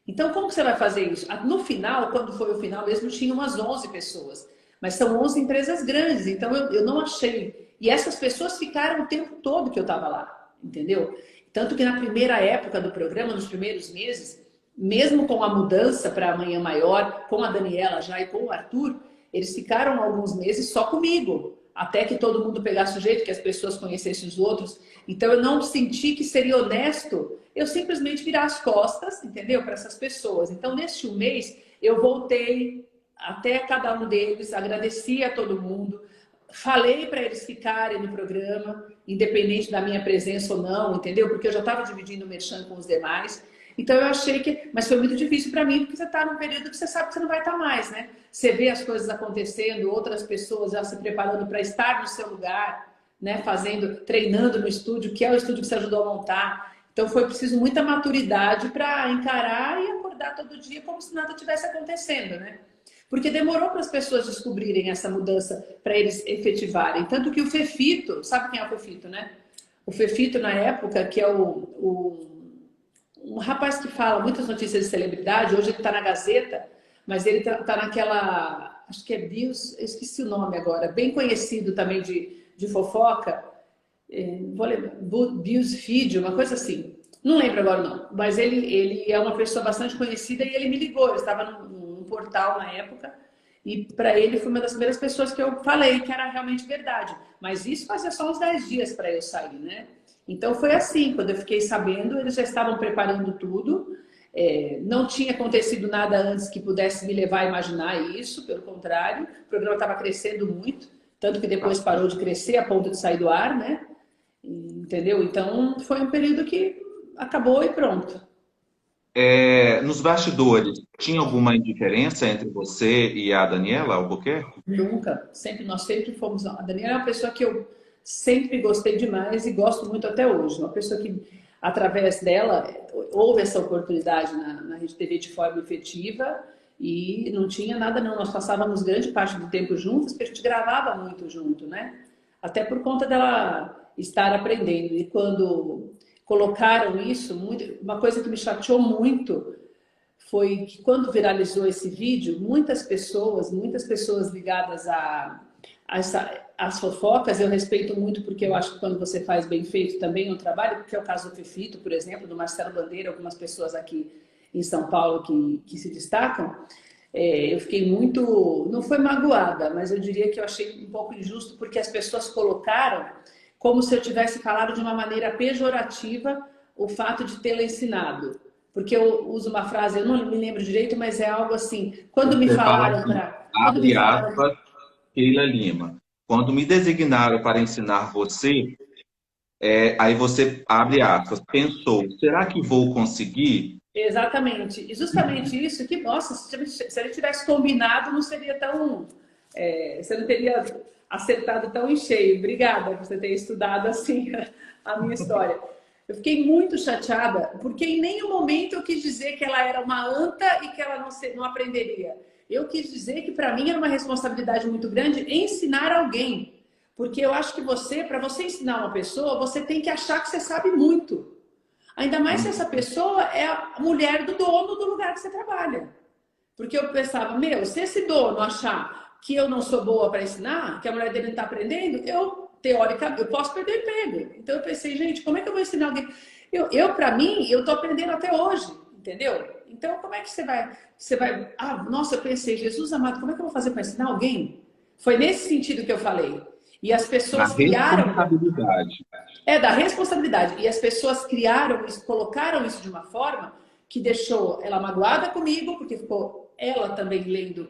A: Então, como que você vai fazer isso? No final, quando foi o final mesmo, tinha umas 11 pessoas. Mas são 11 empresas grandes, então eu não achei. E essas pessoas ficaram o tempo todo que eu estava lá, entendeu? Tanto que na primeira época do programa, nos primeiros meses, mesmo com a mudança para Amanhã Maior, com a Daniela já e com o Arthur, eles ficaram alguns meses só comigo, até que todo mundo pegasse o jeito, que as pessoas conhecessem os outros. Então eu não senti que seria honesto eu simplesmente virar as costas, entendeu? Para essas pessoas. Então, neste um mês, eu voltei até cada um deles, agradeci a todo mundo, falei para eles ficarem no programa, independente da minha presença ou não, entendeu? Porque eu já estava dividindo o merchan com os demais. Então eu achei que... Mas foi muito difícil para mim, porque você está num período que você sabe que você não vai estar mais, né? Você vê as coisas acontecendo, outras pessoas já se preparando para estar no seu lugar, né? Fazendo, treinando no estúdio, que é o estúdio que você ajudou a montar. Então foi preciso muita maturidade para encarar e acordar todo dia como se nada tivesse acontecendo, né? Porque demorou para as pessoas descobrirem essa mudança, para eles efetivarem. Tanto que o Fefito, sabe quem é o Fefito, né? O Fefito, na época, que é um rapaz que fala muitas notícias de celebridade, hoje ele está na Gazeta, mas ele tá naquela, acho que é Bios, eu esqueci o nome agora, bem conhecido também de fofoca, vou lembrar, BuzzFeed, uma coisa assim. Não lembro agora não, mas ele é uma pessoa bastante conhecida e ele me ligou, eu estava num portal na época, e para ele foi uma das primeiras pessoas que eu falei que era realmente verdade. Mas isso fazia só uns 10 dias para eu sair, né? Então foi assim, quando eu fiquei sabendo, eles já estavam preparando tudo. Não tinha acontecido nada antes que pudesse me levar a imaginar isso, pelo contrário, o programa estava crescendo muito, tanto que depois parou de crescer a ponto de sair do ar, né? Entendeu? Então foi um período que acabou e pronto.
B: Nos bastidores, tinha alguma indiferença entre você e a Daniela Albuquerque?
A: Nunca, sempre, nós sempre fomos. A Daniela é uma pessoa que eu sempre gostei demais e gosto muito até hoje. Uma pessoa que, através dela, houve essa oportunidade na Rede TV de forma efetiva e não tinha nada não. Nós passávamos grande parte do tempo juntos, porque a gente gravava muito junto, né? Até por conta dela estar aprendendo. E quando colocaram isso, uma coisa que me chateou muito foi que quando viralizou esse vídeo, muitas pessoas ligadas às fofocas, eu respeito muito porque eu acho que quando você faz bem feito também é um trabalho, porque é o caso do Fefito, por exemplo, do Marcelo Bandeira, algumas pessoas aqui em São Paulo que se destacam, eu fiquei muito, não foi magoada, mas eu diria que eu achei um pouco injusto porque as pessoas colocaram como se eu tivesse falado de uma maneira pejorativa o fato de tê-la ensinado. Porque eu uso uma frase, eu não me lembro direito, mas é algo assim, quando me
B: Você fala
A: falaram
B: assim,
A: para...
B: abre aspas, Keila Lima. Quando me designaram para ensinar você, aí você abre aspas, pensou, será que vou conseguir?
A: Exatamente. E justamente isso que, nossa, se a gente tivesse combinado, não seria tão... você não teria acertado tão em cheio. Obrigada por você ter estudado assim a minha história. Eu fiquei muito chateada, porque em nenhum momento eu quis dizer que ela era uma anta e que ela não aprenderia. Eu quis dizer que para mim era uma responsabilidade muito grande ensinar alguém. Porque eu acho que para você ensinar uma pessoa, você tem que achar que você sabe muito. Ainda mais se essa pessoa é a mulher do dono do lugar que você trabalha. Porque eu pensava, se esse dono achar que eu não sou boa para ensinar, que a mulher dele não está aprendendo, teoricamente, eu posso perder emprego. Então eu pensei, gente, como é que eu vou ensinar alguém? Para mim, eu estou aprendendo até hoje, entendeu? Então, como é que você vai... Ah, nossa, eu pensei, Jesus amado, como é que eu vou fazer para ensinar alguém? Foi nesse sentido que eu falei. E as
B: Na
A: pessoas criaram...
B: responsabilidade.
A: Da responsabilidade. E as pessoas criaram isso, colocaram isso de uma forma que deixou ela magoada comigo, porque ficou ela também lendo.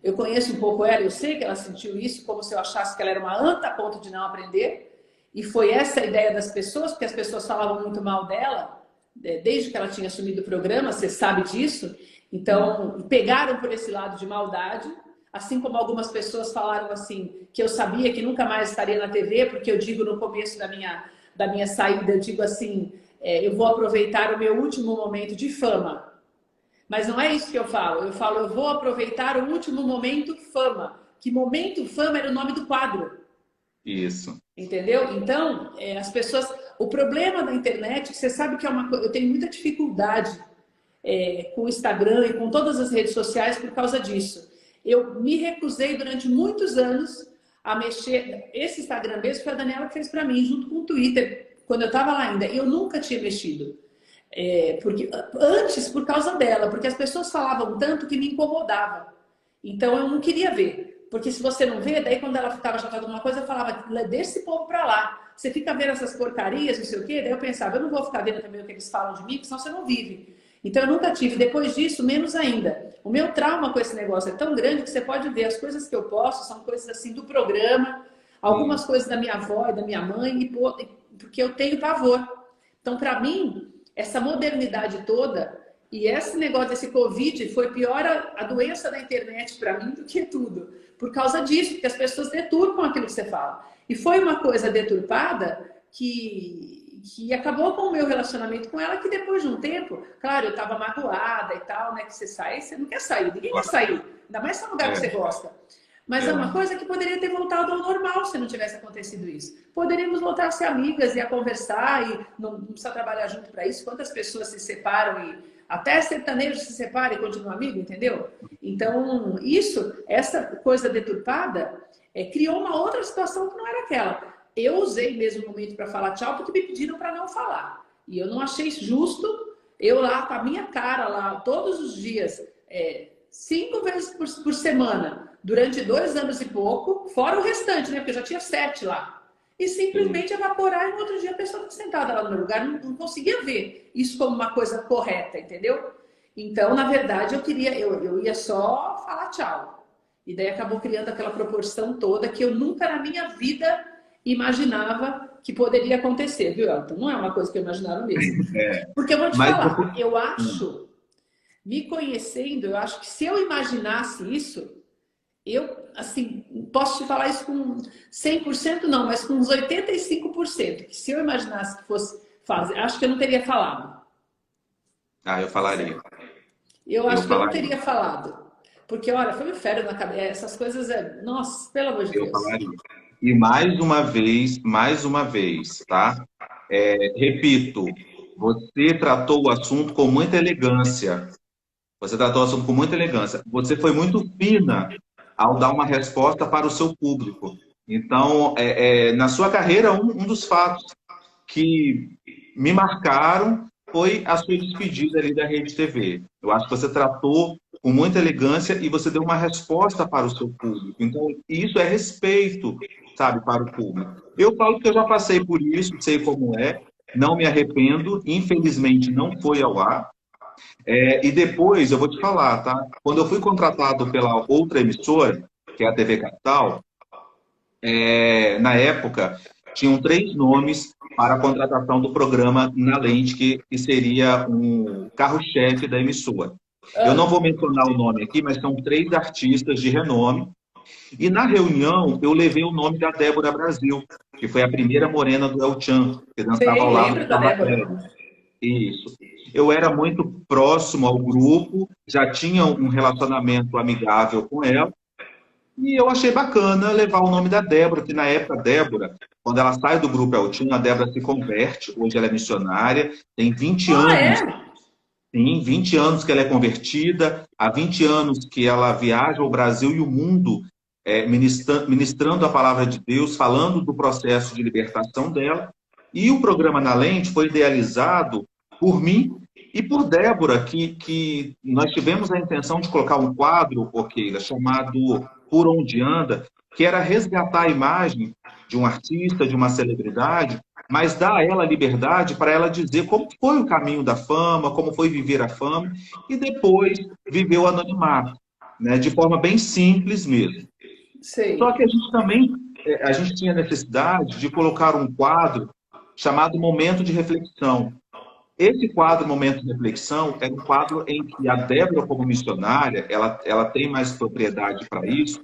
A: Eu conheço um pouco ela, eu sei que ela sentiu isso, como se eu achasse que ela era uma anta a ponto de não aprender. E foi essa a ideia das pessoas, porque as pessoas falavam muito mal dela, desde que ela tinha assumido o programa, você sabe disso. Então, pegaram por esse lado de maldade. Assim como algumas pessoas falaram assim, que eu sabia que nunca mais estaria na TV, porque eu digo no começo da minha saída, eu digo assim, eu vou aproveitar o meu último momento de fama. Mas não é isso que eu falo, eu vou aproveitar o último momento fama. Que momento fama era o nome do quadro.
B: Isso.
A: Entendeu? Então, as pessoas... O problema da internet, você sabe que é uma coisa... Eu tenho muita dificuldade com o Instagram e com todas as redes sociais por causa disso. Eu me recusei durante muitos anos a mexer. Esse Instagram mesmo foi a Daniela que fez para mim, junto com o Twitter, quando eu estava lá ainda. Eu nunca tinha mexido. Porque antes, por causa dela, porque as pessoas falavam tanto que me incomodava. Então eu não queria ver. Porque se você não vê, daí quando ela ficava chateada com uma coisa, eu falava, deixa esse povo para lá. Você fica vendo essas porcarias, não sei o quê. Daí eu pensava, eu não vou ficar vendo também o que eles falam de mim, porque senão você não vive. Então eu nunca tive. Depois disso, menos ainda. O meu trauma com esse negócio é tão grande que você pode ver as coisas que eu posto, são coisas assim do programa, algumas coisas da minha avó e da minha mãe, porque eu tenho pavor. Então, para mim, essa modernidade toda, e esse negócio desse Covid foi pior a doença da internet para mim do que tudo. Por causa disso, porque as pessoas deturpam aquilo que você fala. E foi uma coisa deturpada que acabou com o meu relacionamento com ela, que depois de um tempo, claro, eu estava magoada e tal, né? Que você sai, você não quer sair, ninguém quer sair. Ainda mais se é um lugar que você gosta. Mas é uma coisa que poderia ter voltado ao normal se não tivesse acontecido isso. Poderíamos voltar a ser amigas e a conversar e não precisa trabalhar junto para isso. Quantas pessoas se separam e até sertanejo se separa e continua amigo, entendeu? Então, essa coisa deturpada, criou uma outra situação que não era aquela. Eu usei mesmo o momento para falar tchau porque me pediram para não falar. E eu não achei justo eu lá com a minha cara lá todos os dias, 5 vezes por semana, durante 2 anos e pouco, fora o restante, né? Porque eu já tinha 7 lá. E simplesmente evaporar e no outro dia a pessoa está sentada lá no meu lugar, não conseguia ver isso como uma coisa correta, entendeu? Então, na verdade, eu ia só falar tchau. E daí acabou criando aquela proporção toda que eu nunca na minha vida imaginava que poderia acontecer, viu, Elton? Não é uma coisa que eu imaginava mesmo. Porque eu vou te falar, eu acho, me conhecendo, eu acho que se eu imaginasse isso, eu, assim, posso te falar isso com 100% não, mas com uns 85%. Que se eu imaginasse que fosse fazer, acho que eu não teria falado.
B: Ah, eu falaria.
A: Eu acho que eu não teria falado. Porque, olha, foi um inferno na cabeça. Essas coisas, nossa, pelo amor de Deus.
B: Eu falaria. E mais uma vez, tá? Repito, você tratou o assunto com muita elegância. Você tratou o assunto com muita elegância. Você foi muito fina ao dar uma resposta para o seu público. Então, na sua carreira, um dos fatos que me marcaram foi a sua despedida ali da Rede TV. Eu acho que você tratou com muita elegância e você deu uma resposta para o seu público. Então, isso é respeito, sabe, para o público. Eu falo que eu já passei por isso, sei como é, não me arrependo, infelizmente não foi ao ar. E depois, eu vou te falar, tá? Quando eu fui contratado pela outra emissora, que é a TV Capital, na época, tinham 3 nomes para a contratação do programa Na Lente, que seria um carro-chefe da emissora. Eu não vou mencionar o nome aqui, mas são 3 artistas de renome. E na reunião, eu levei o nome da Débora Brasil, que foi a primeira morena do El Chan, que dançava ao lado
A: Lembra
B: do
A: da
B: Carla.
A: Débora?
B: Isso. Eu era muito próximo ao grupo, já tinha um relacionamento amigável com ela, e eu achei bacana levar o nome da Débora, que na época, Débora, quando ela sai do grupo El Chan, a Débora se converte, hoje ela é missionária, tem 20
A: Ah,
B: anos.
A: é?
B: Sim, 20 anos que ela é convertida, há 20 anos que ela viaja ao Brasil e o mundo ministrando a palavra de Deus, falando do processo de libertação dela. E o programa Na Lente foi idealizado por mim e por Débora, que nós tivemos a intenção de colocar um quadro, Porqueira, chamado Por Onde Anda, que era resgatar a imagem de um artista, de uma celebridade, mas dar a ela liberdade para ela dizer como foi o caminho da fama, como foi viver a fama, e depois viver o anonimato, né, de forma bem simples mesmo. Só
A: Sei.
B: que a gente também a gente tinha necessidade de colocar um quadro chamado Momento de Reflexão. Esse quadro Momento de Reflexão é um quadro em que a Débora, como missionária, ela tem mais propriedade para isso,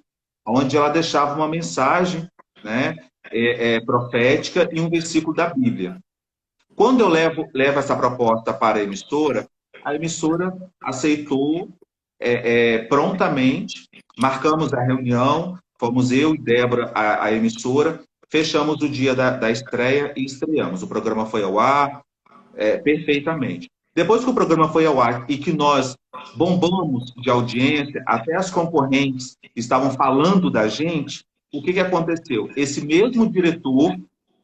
B: onde ela deixava uma mensagem, né, profética e um versículo da Bíblia. Quando eu levo essa proposta para a emissora aceitou prontamente, marcamos a reunião, fomos eu e Débora, a emissora, fechamos o dia da estreia e estreamos. O programa foi ao ar perfeitamente. Depois que o programa foi ao ar e que nós bombamos de audiência, até as concorrentes estavam falando da gente, o que aconteceu? Esse mesmo diretor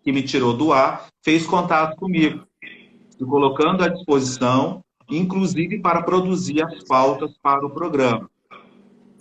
B: que me tirou do ar fez contato comigo, se colocando à disposição, inclusive para produzir as pautas para o programa.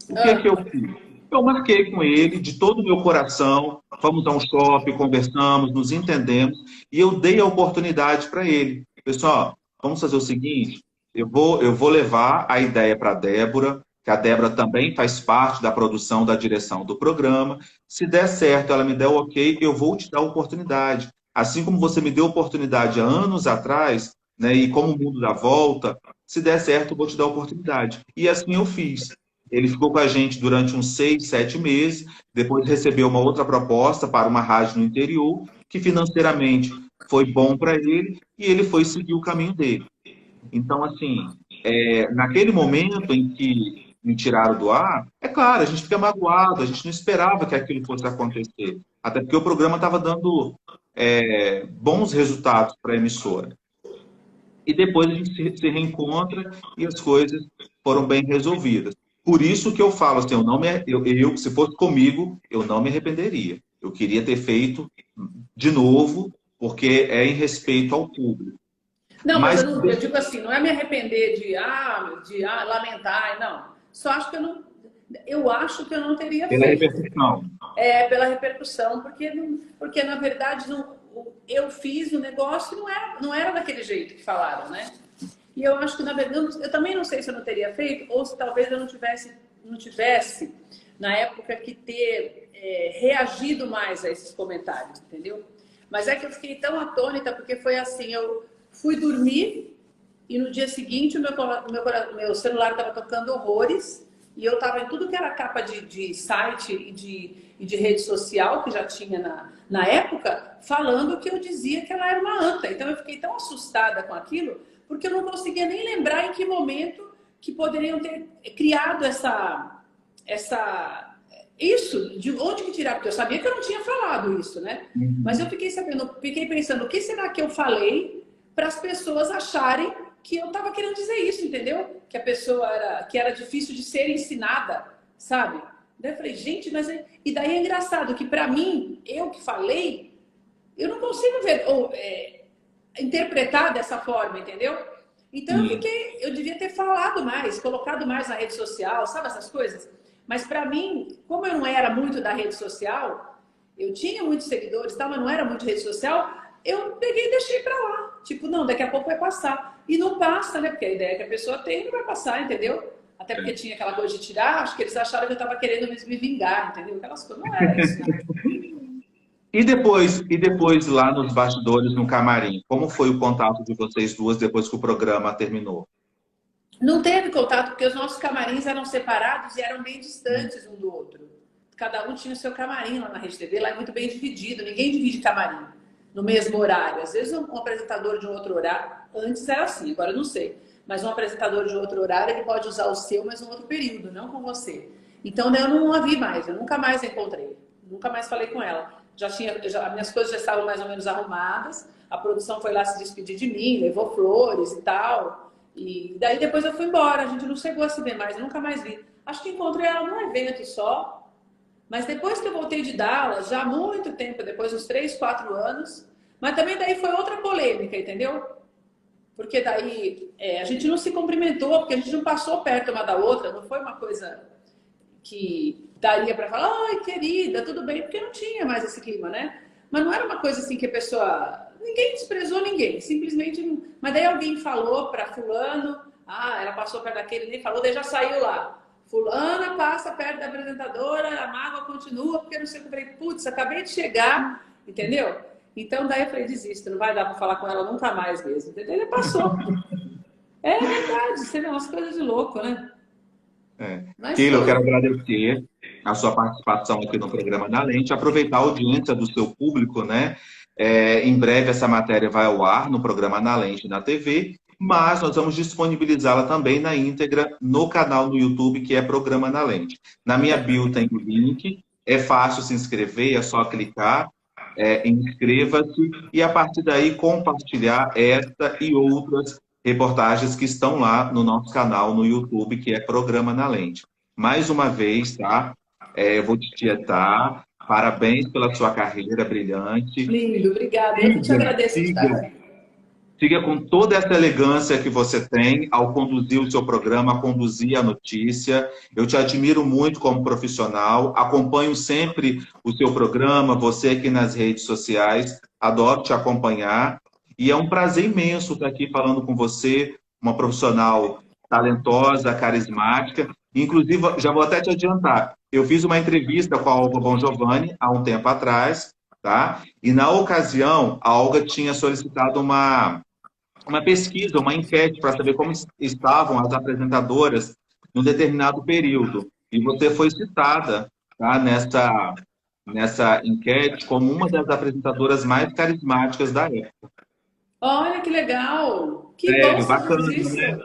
B: O que eu fiz? Eu marquei com ele de todo o meu coração, fomos a um shopping, conversamos, nos entendemos, e eu dei a oportunidade para ele. Pessoal, vamos fazer o seguinte, eu vou levar a ideia para a Débora, que a Débora também faz parte da produção, da direção do programa. Se der certo, ela me der o ok, eu vou te dar a oportunidade. Assim como você me deu oportunidade há anos atrás, né? E como o mundo dá volta, se der certo, eu vou te dar a oportunidade. E assim eu fiz. Ele ficou com a gente durante uns 6, 7 meses, depois recebeu uma outra proposta para uma rádio no interior, que financeiramente foi bom para ele, e ele foi seguir o caminho dele. Então, assim, naquele momento em que me tiraram do ar, é claro, a gente fica magoado, a gente não esperava que aquilo fosse acontecer. Até porque o programa estava dando bons resultados para a emissora. E depois a gente se reencontra e as coisas foram bem resolvidas. Por isso que eu falo assim, se fosse comigo, eu não me arrependeria. Eu queria ter feito de novo, porque é em respeito ao público.
A: Não, mas eu digo assim, não é me arrepender de lamentar, não. Só acho que eu acho que eu não teria
B: Pela
A: feito.
B: repercussão.
A: Pela repercussão, porque na verdade eu fiz o negócio e não era daquele jeito que falaram, né? E eu acho que, na verdade, eu também não sei se eu não teria feito, ou se talvez eu não tivesse na época, que ter reagido mais a esses comentários, entendeu? Mas é que eu fiquei tão atônita, porque foi assim, eu fui dormir e no dia seguinte o meu celular estava tocando horrores e eu estava em tudo que era capa de site e de rede social, que já tinha na época, falando que eu dizia que ela era uma anta. Então eu fiquei tão assustada com aquilo, porque eu não conseguia nem lembrar em que momento que poderiam ter criado isso, de onde que tiraram, porque eu sabia que eu não tinha falado isso, né? Mas eu fiquei pensando, o que será que eu falei para as pessoas acharem que eu estava querendo dizer isso, entendeu? Que a pessoa que era difícil de ser ensinada, sabe? Daí eu falei, gente, e daí é engraçado que para mim, eu que falei, eu não consigo ver ou interpretar dessa forma, entendeu? Então eu devia ter falado mais, colocado mais na rede social, sabe essas coisas? Mas para mim, como eu não era muito da rede social, eu tinha muitos seguidores, mas não era muito rede social, eu peguei e deixei para lá. Tipo, não, daqui a pouco vai passar. E não passa, né? Porque a ideia que a pessoa tem não vai passar, entendeu? Até porque tinha aquela coisa de tirar, acho que eles acharam que eu estava querendo me vingar, entendeu? Aquelas coisas, não era isso, né?
B: E depois lá nos bastidores, no camarim, como foi o contato de vocês duas depois que o programa terminou?
A: Não teve contato, porque os nossos camarins eram separados e eram bem distantes um do outro. Cada um tinha o seu camarim lá na Rede TV, lá é muito bem dividido, ninguém divide camarim no mesmo horário. Às vezes um apresentador de um outro horário, antes era assim, agora eu não sei, mas um apresentador de outro horário, ele pode usar o seu, mas num outro período, não com você. Então eu não a vi mais, eu nunca mais a encontrei, nunca mais falei com ela. As minhas coisas já estavam mais ou menos arrumadas, a produção foi lá se despedir de mim, levou flores e tal. E daí depois eu fui embora, a gente não chegou a se ver mais, eu nunca mais vi. Acho que encontrei ela num evento só, mas depois que eu voltei de Dallas, já há muito tempo, depois uns 3, 4 anos, mas também daí foi outra polêmica, entendeu? Porque daí a gente não se cumprimentou, porque a gente não passou perto uma da outra, não foi uma coisa que daria para falar, ai querida, tudo bem, porque não tinha mais esse clima, né? Mas não era uma coisa assim que a pessoa... Ninguém desprezou ninguém, simplesmente... Mas daí alguém falou para fulano, ela passou perto daquele, nem falou, daí já saiu lá. Fulana passa perto da apresentadora, a mágoa continua, porque não sei o que. Eu falei, putz, acabei de chegar, entendeu? Então daí eu falei, desisto, não vai dar para falar com ela nunca mais mesmo, entendeu? Ele passou. É verdade, você vê umas coisas de louco, né?
B: Keila, eu quero agradecer a sua participação aqui no programa da Lente, aproveitar a audiência do seu público, né? Em breve essa matéria vai ao ar no programa Na Lente na TV, mas nós vamos disponibilizá-la também na íntegra no canal no YouTube, que é Programa Na Lente. Na minha bio tem o link, é fácil se inscrever, é só clicar, inscreva-se e a partir daí compartilhar esta e outras reportagens que estão lá no nosso canal no YouTube, que é Programa Na Lente. Mais uma vez, tá? Eu vou te tietar. Parabéns pela sua carreira brilhante.
A: Lindo, obrigada. Eu que te agradeço de estar aqui.
B: Siga com toda essa elegância que você tem ao conduzir o seu programa, a conduzir a notícia. Eu te admiro muito como profissional, acompanho sempre o seu programa, você aqui nas redes sociais, adoro te acompanhar. E é um prazer imenso estar aqui falando com você, uma profissional talentosa, carismática. Inclusive, já vou até te adiantar, eu fiz uma entrevista com a Olga Bongiovanni há um tempo atrás, tá? E na ocasião, a Olga tinha solicitado uma uma pesquisa, uma enquete para saber como estavam as apresentadoras num determinado período. E você foi citada, tá, nessa enquete como uma das apresentadoras mais carismáticas da época.
A: Olha que legal! Que bom
B: Sério,
A: saber
B: bacana,
A: disso!
B: né?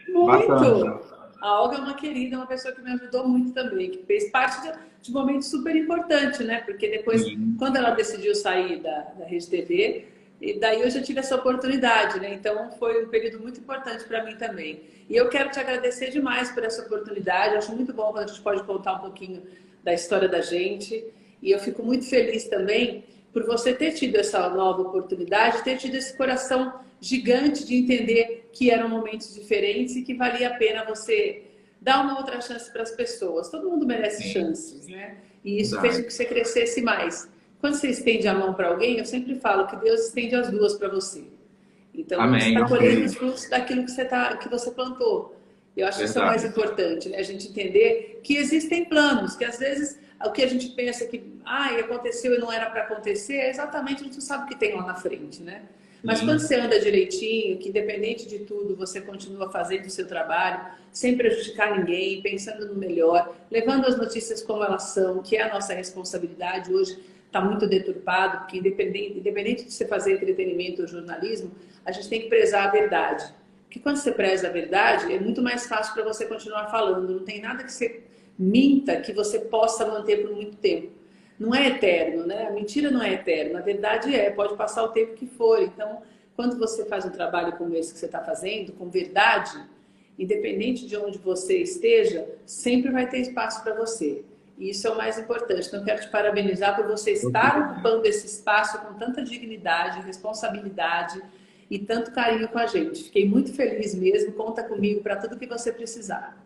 A: Muito!
B: Bacana.
A: A Olga é uma querida, uma pessoa que me ajudou muito também, que fez parte de um momento super importante, né? Porque depois,
B: Sim,
A: quando ela decidiu sair da Rede TV, e daí eu já tive essa oportunidade, né? Então foi um período muito importante para mim também. E eu quero te agradecer demais por essa oportunidade. Acho muito bom quando a gente pode contar um pouquinho da história da gente. E eu fico muito feliz também por você ter tido essa nova oportunidade, ter tido esse coração gigante de entender que eram momentos diferentes e que valia a pena você dar uma outra chance para as pessoas. Todo mundo merece
B: sim,
A: chances, né? E isso fez com
B: verdade.
A: que você crescesse mais. Quando você estende a mão para alguém, eu sempre falo que Deus estende as duas para você. Então, você
B: Amém,
A: está
B: eu
A: colhendo
B: creio.
A: os frutos daquilo que você plantou. Eu acho que isso é o mais
B: Verdade.
A: importante, né? A gente entender que existem planos, que às vezes o que a gente pensa que aconteceu e não era para acontecer, é exatamente a gente não sabe o que tem lá na frente, né? Mas quando
B: Sim,
A: você anda direitinho, que independente de tudo, você continua fazendo o seu trabalho, sem prejudicar ninguém, pensando no melhor, levando as notícias como elas são, que é a nossa responsabilidade hoje, está muito deturpado, porque independente de você fazer entretenimento ou jornalismo, a gente tem que prezar a verdade. Porque quando você preza a verdade, é muito mais fácil para você continuar falando. Não tem nada que você minta que você possa manter por muito tempo. Não é eterno, né? A mentira não é eterna, a verdade é, pode passar o tempo que for. Então, quando você faz um trabalho como esse que você está fazendo, com verdade, independente de onde você esteja, sempre vai ter espaço para você. E isso é o mais importante. Então, eu quero te parabenizar por você estar ocupando esse espaço com tanta dignidade, responsabilidade e tanto carinho com a gente. Fiquei muito feliz mesmo. Conta comigo para tudo que você precisar.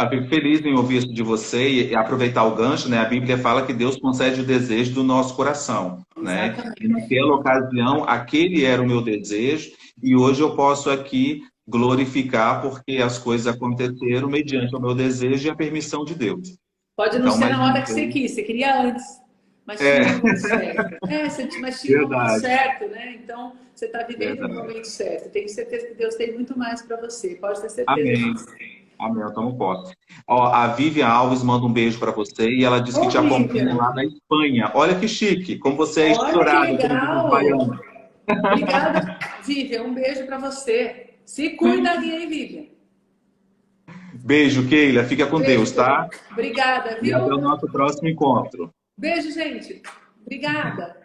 B: fico feliz em ouvir isso de você e aproveitar o gancho, né? A Bíblia fala que Deus concede o desejo do nosso coração, né? E
A: Exatamente.
B: naquela ocasião, aquele era o meu desejo e hoje eu posso aqui glorificar porque as coisas aconteceram mediante o meu desejo e a permissão de Deus.
A: Pode não
B: Então,
A: ser
B: mais
A: na
B: uma
A: hora que você
B: vez,
A: quis, você queria antes, mas tinha um
B: é
A: momento certo. Mas tinha um momento
B: verdade,
A: certo, né? Então, você está vivendo no
B: verdade.
A: momento certo. Tenho certeza que Deus tem muito mais para você. Pode ter certeza
B: Amém.
A: disso.
B: Amém, eu tomo posse. Ó, a Vivian Alves manda um beijo para você e ela diz que
A: Ô,
B: te acompanha
A: Vivian,
B: lá na Espanha. Olha que chique, como você é
A: olha que
B: estourada, como diz os
A: legal.
B: baianos.
A: Obrigada, Vivian. Um beijo para você. Se cuida aí, hein, Vivian?
B: Beijo, Keila. Fica com
A: Beijo,
B: Deus,
A: querido.
B: tá?
A: Obrigada,
B: E até o
A: viu?
B: nosso próximo encontro.
A: Beijo, gente. Obrigada.